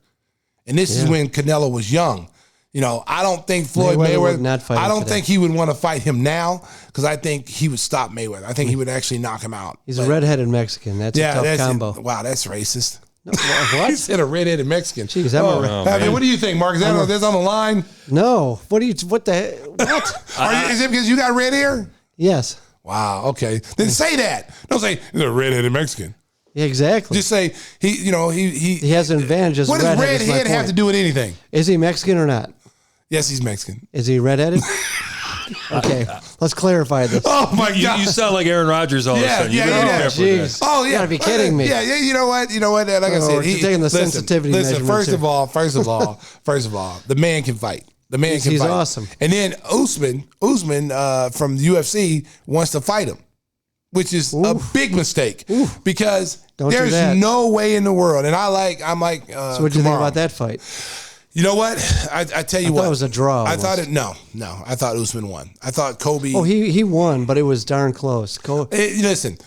And this is when Canelo was young. I don't think Floyd Mayweather I don't think he would want to fight him now because I think he would stop Mayweather. I think he would actually knock him out. He's a redheaded Mexican. That's a tough combo. Wow, that's racist. No, what? He said a redheaded Mexican. Jeez, what do you think, Mark? Is that on the line? No. What? Is it because you got red hair? Yes. Wow, okay. Then say that. Don't say he's a redheaded Mexican. Yeah, exactly. Just say he has an advantage as what does redhead have to do with anything? Is he Mexican or not? Yes, he's Mexican. Is he redheaded? Okay, let's clarify this. Oh my God, you sound like Aaron Rodgers all of a sudden. Jeez. Oh yeah, you gotta be kidding me. Yeah, you know what? Like I said, he's taking the sensitivity. Listen, first of all, the man can fight. The man can fight. He's awesome. And then Usman from the UFC wants to fight him, which is a big mistake because there's no way in the world. And I'm like. So what do you think about that fight? You know what? I tell you what. I thought it was a draw. I thought no. I thought Usman won. I thought Kobe. Oh, he won, but it was darn close. Listen,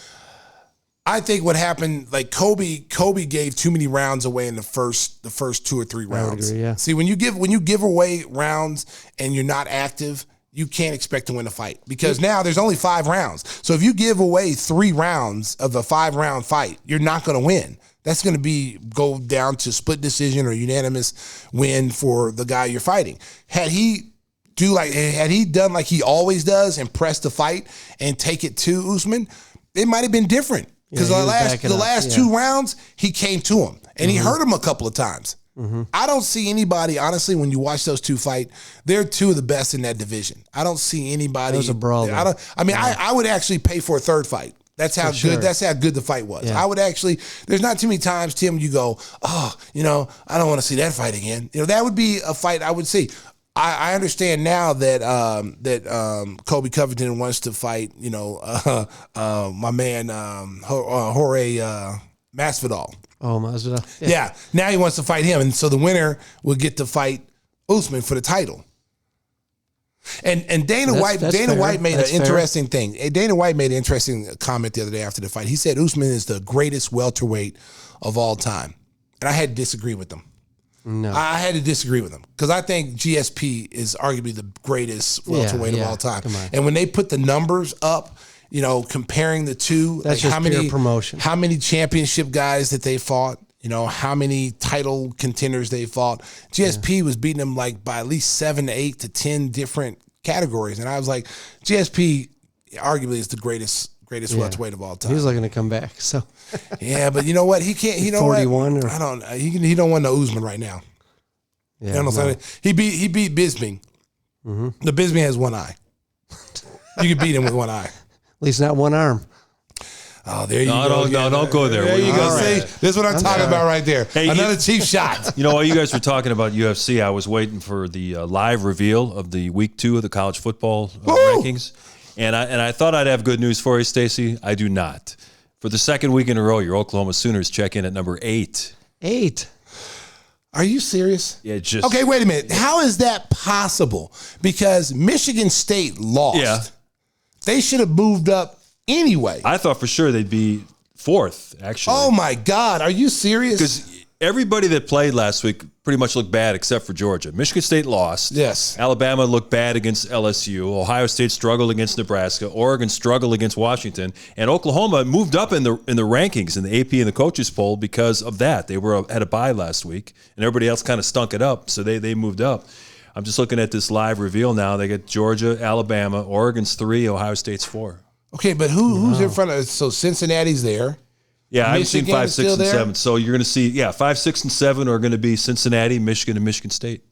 I think what happened, like Kobe gave too many rounds away in the first 2 or 3 rounds. I would agree, yeah. See, when you give away rounds and you're not active, you can't expect to win a fight because now there's only 5 rounds. So if you give away 3 rounds of a 5-round fight, you're not going to win. That's going to go down to split decision or unanimous win for the guy you're fighting. Had he done like he always does and press the fight and take it to Usman, it might have been different. Because the last 2 rounds, he came to him and he hurt him a couple of times. I don't see anybody, honestly, when you watch those 2 fight, they're 2 of the best in that division. I don't see anybody. It was a brawl. I would actually pay for a 3rd fight. That's how good. That's how good the fight was. Yeah. I would actually. There's not too many times, Tim, you go, I don't want to see that fight again. That would be a fight I would see. I understand now that Kobe Covington wants to fight, my man Jorge Masvidal. Oh, Masvidal. Yeah, now he wants to fight him, and so the winner will get to fight Usman for the title. And Dana White made an interesting thing. Dana White made an interesting comment the other day after the fight. He said Usman is the greatest welterweight of all time, and I had to disagree with him. No, I had to disagree with him because I think GSP is arguably the greatest welterweight of all time. And when they put the numbers up, comparing the two, that's just pure promotion. How many championship guys that they fought, how many title contenders they fought. GSP was beating them like by at least 7 to 8 to 10 different categories, and I was like, GSP arguably is the greatest welterweight of all time. He's looking to come back. So yeah, but you know what? He can't. You know 41 what? I don't. He don't want no Usman right now. Yeah, you know what I'm saying? He beat Bisping. Mm-hmm. The Bisping has one eye. You can beat him with one eye. At least not one arm. Oh, there you go. No, don't go there. There you go. See, this is what I'm talking about right there. Hey, another cheap shot. While you guys were talking about UFC, I was waiting for the live reveal of the week 2 of the college football rankings. And I thought I'd have good news for you, Stacey. I do not. For the second week in a row, your Oklahoma Sooners check in at number 8. 8. Are you serious? Yeah, just okay. Wait a minute. How is that possible? Because Michigan State lost. Yeah, they should have moved up anyway. I thought for sure they'd be 4th. Actually. Oh my God. Are you serious? Because everybody that played last week pretty much looked bad except for Georgia. Michigan State lost. Yes. Alabama looked bad against LSU. Ohio State struggled against Nebraska. Oregon struggled against Washington. And Oklahoma moved up in the rankings in the AP and the coaches poll because of that. They had a bye last week, and everybody else kind of stunk it up, so they moved up. I'm just looking at this live reveal now. They got Georgia, Alabama, Oregon's 3, Ohio State's 4. Okay, but who's in front of us? So Cincinnati's there. Yeah, I've seen 5, 6, and there? 7. So you're going to see, 5, 6, and 7 are going to be Cincinnati, Michigan, and Michigan State.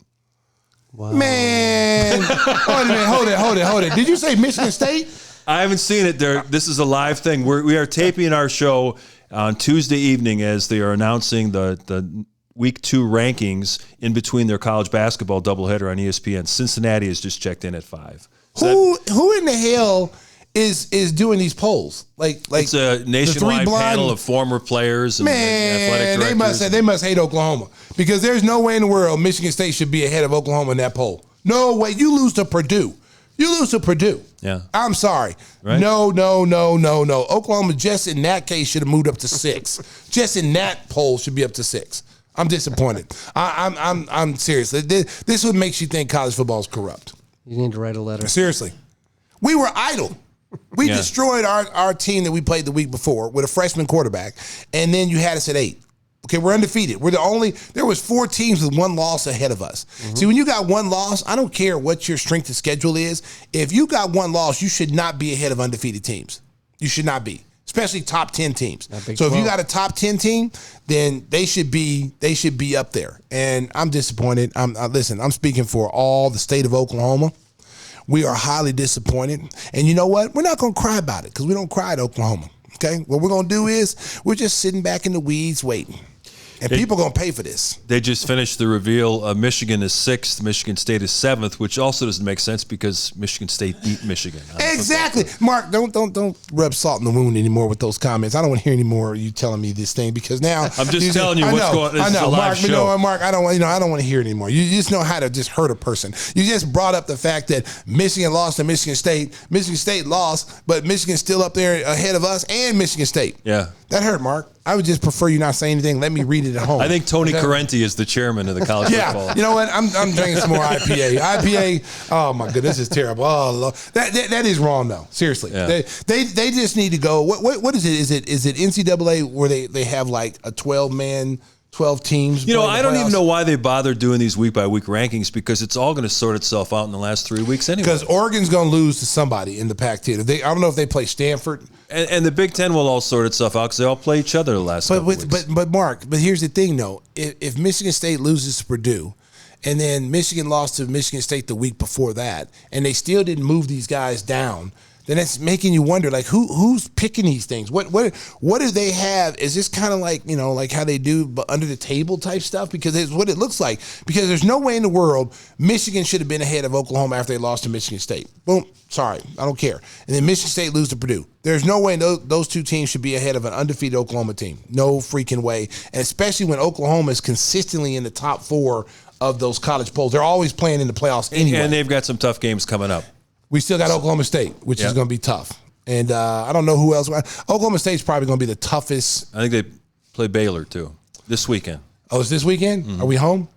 Wow. Man. Hold it. Did you say Michigan State? I haven't seen it. This is a live thing. We are taping our show on Tuesday evening as they are announcing the week 2 rankings in between their college basketball doubleheader on ESPN. Cincinnati has just checked in at 5. Who in the hell is doing these polls? Like it's a nationwide panel of former players and athletic directors. They must hate Oklahoma because there's no way in the world Michigan State should be ahead of Oklahoma in that poll. No way. You lose to Purdue. Yeah. I'm sorry. Right? No. Oklahoma just in that case should have moved up to 6. Just in that poll should be up to 6. I'm disappointed. I'm serious. This what makes you think college football is corrupt. You need to write a letter. Seriously. We were idle. We destroyed our team that we played the week before with a freshman quarterback, and then you had us at 8. Okay, we're undefeated. There was 4 teams with 1 loss ahead of us. Mm-hmm. See, when you got 1 loss, I don't care what your strength of schedule is. If you got 1 loss, you should not be ahead of undefeated teams. You should not be, especially top 10 teams. So if you got a top 10 team, then they should be up there. And I'm disappointed. Listen, I'm speaking for all the state of Oklahoma. We are highly disappointed. And you know what? We're not going to cry about it because we don't cry at Oklahoma. Okay? What we're going to do is we're just sitting back in the weeds waiting. And people are going to pay for this. They just finished the reveal. Michigan is 6th. Michigan State is 7th, which also doesn't make sense because Michigan State beat Michigan. Exactly. Mark, don't rub salt in the wound anymore with those comments. I don't want to hear any more of you telling me this thing because now I'm just telling you what's going on. This is a live Mark, show. You know what, Mark, I don't want to hear it anymore. You just know how to just hurt a person. You just brought up the fact that Michigan lost to Michigan State. Michigan State lost, but Michigan's still up there ahead of us and Michigan State. Yeah. That hurt, Mark. I would just prefer you not say anything. Let me read it at home. I think Tony Correnti is the chairman of the college football. Yeah, you know what? I'm drinking some more IPA. IPA. Oh my goodness, this is terrible. Oh, Lord. That is wrong though. Seriously, yeah. They just need to go. What is it? Is it NCAA where they have like a 12-man? 12 teams. I don't even know why they bother doing these week-by-week rankings because it's all going to sort itself out in the last 3 weeks anyway. Because Oregon's going to lose to somebody in the Pac-10. I don't know if they play Stanford. And the Big Ten will all sort itself out because they all play each other the last couple weeks. But Mark, here's the thing, though. If Michigan State loses to Purdue, and then Michigan lost to Michigan State the week before that, and they still didn't move these guys down then it's making you wonder, like, who's picking these things? What do they have? Is this kind of like, like how they do but under the table type stuff? Because it's what it looks like. Because there's no way in the world Michigan should have been ahead of Oklahoma after they lost to Michigan State. Boom. Sorry, I don't care. And then Michigan State lose to Purdue. There's no way those two teams should be ahead of an undefeated Oklahoma team. No freaking way. And especially when Oklahoma is consistently in the top 4 of those college polls. They're always playing in the playoffs anyway. And they've got some tough games coming up. We still got Oklahoma State, which is going to be tough. And I don't know who else. Oklahoma State's probably going to be the toughest. I think they play Baylor, too, this weekend. Oh, it's this weekend? Mm-hmm. Are we home?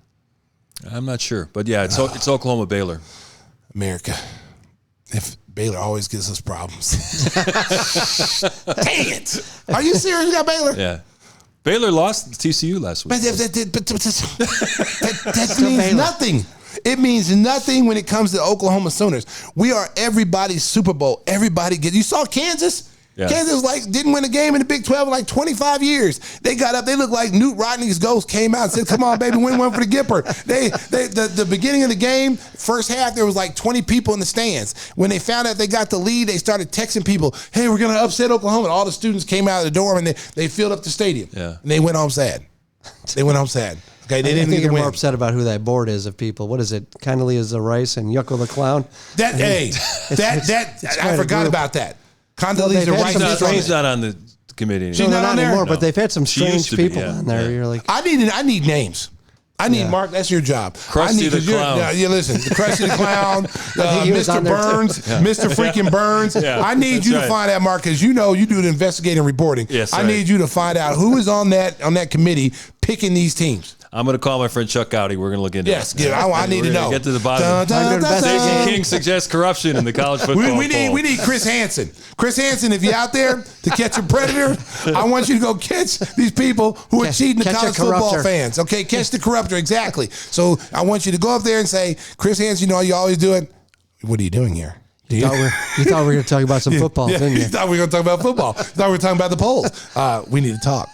I'm not sure. But, yeah, it's Oklahoma-Baylor. America. If Baylor always gives us problems. Dang it. Are you serious? You got Baylor? Yeah. Baylor lost to TCU last week. But that means nothing. It means nothing when it comes to Oklahoma Sooners. We are everybody's Super Bowl. You saw Kansas? Yeah. Kansas didn't win a game in the Big 12 in 25 years. They got up. They looked like Newt Rodney's ghost came out and said, "Come on, baby, win one for the Gipper." The beginning of the game, first half, there was 20 people in the stands. When they found out they got the lead, they started texting people, "Hey, we're going to upset Oklahoma." And all the students came out of the dorm and they filled up the stadium. Yeah. And they went home sad. Okay, they didn't think you're win. more upset about who that board is of people. What is it? Condoleezza Rice and Yucko the Clown? I forgot about that. Condoleezza Rice. She's not on the committee anymore. She's not on there anymore, but they've had some strange people on there. Yeah. You're like, I need names. I need Mark. That's your job. Krusty the Clown. Listen, the Krusty the Clown, Mr. Burns, Mr. freaking Burns. Yeah, I need you to find out, Mark, because you do the investigating reporting. Yes, I need you to find out who is on that committee picking these teams. I'm going to call my friend Chuck Gowdy. We're going to look into it. Yes, I need to know. Get to the bottom. Stacey King suggests corruption in the college football we need Chris Hansen. Chris Hansen, if you're out there to catch a predator, I want you to go catch these people who are cheating the college football fans. Okay, catch the corruptor, exactly. So I want you to go up there and say, "Chris Hansen, you always do it. What are you doing here?" You thought we were going to talk about some football, didn't you? You thought we were going to talk about football. You thought we were talking about the polls. We need to talk.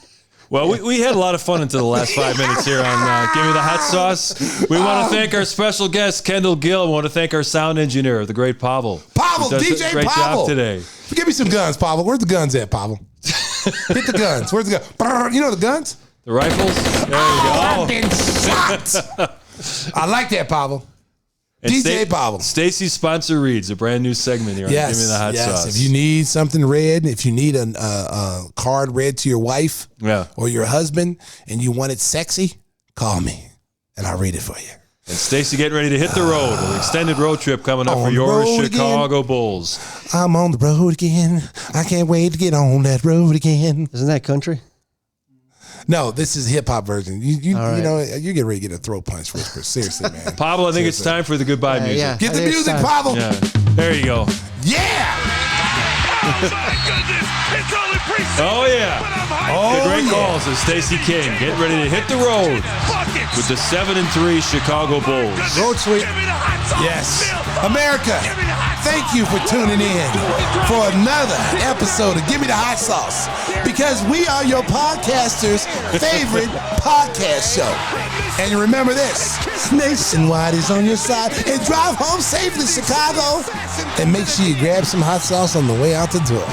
Well, we had a lot of fun until the last 5 minutes here on Give Me the Hot Sauce. We want to thank our special guest, Kendall Gill. We want to thank our sound engineer, the great Pavel. DJ great Pavel. job today. Give me some guns, Pavel. Where's the guns at, Pavel? Hit the guns. Where's the gun? You know the guns? The rifles? There you go. I've been shot. I like that, Pavel. And DJ Pavel. Stacy's Sponsor Reads, a brand new segment here on Give Me the Hot Sauce. If you need something read, if you need a card read to your wife or your husband and you want it sexy, call me and I'll read it for you. And Stacy getting ready to hit the road. An extended road trip coming up for your Chicago Bulls. I'm on the road again. I can't wait to get on that road again. Isn't that country? No, this is hip hop version. You get ready to get a throat punch, Whisper. Seriously, man. Pablo, I think it's time for the goodbye music. Yeah, get the music, Pablo. Yeah. There you go. Yeah. Oh my goodness! It's only preseason. Oh yeah. The great calls of Stacey King. Get ready to hit the road with the 7-3 Chicago Bulls. Road sweep. Yes. America, thank you for tuning in for another episode of Give Me the Hot Sauce, because we are your podcasters' favorite podcast show. And remember this, Nationwide is on your side. And drive home safely, Chicago. And make sure you grab some hot sauce on the way out the door.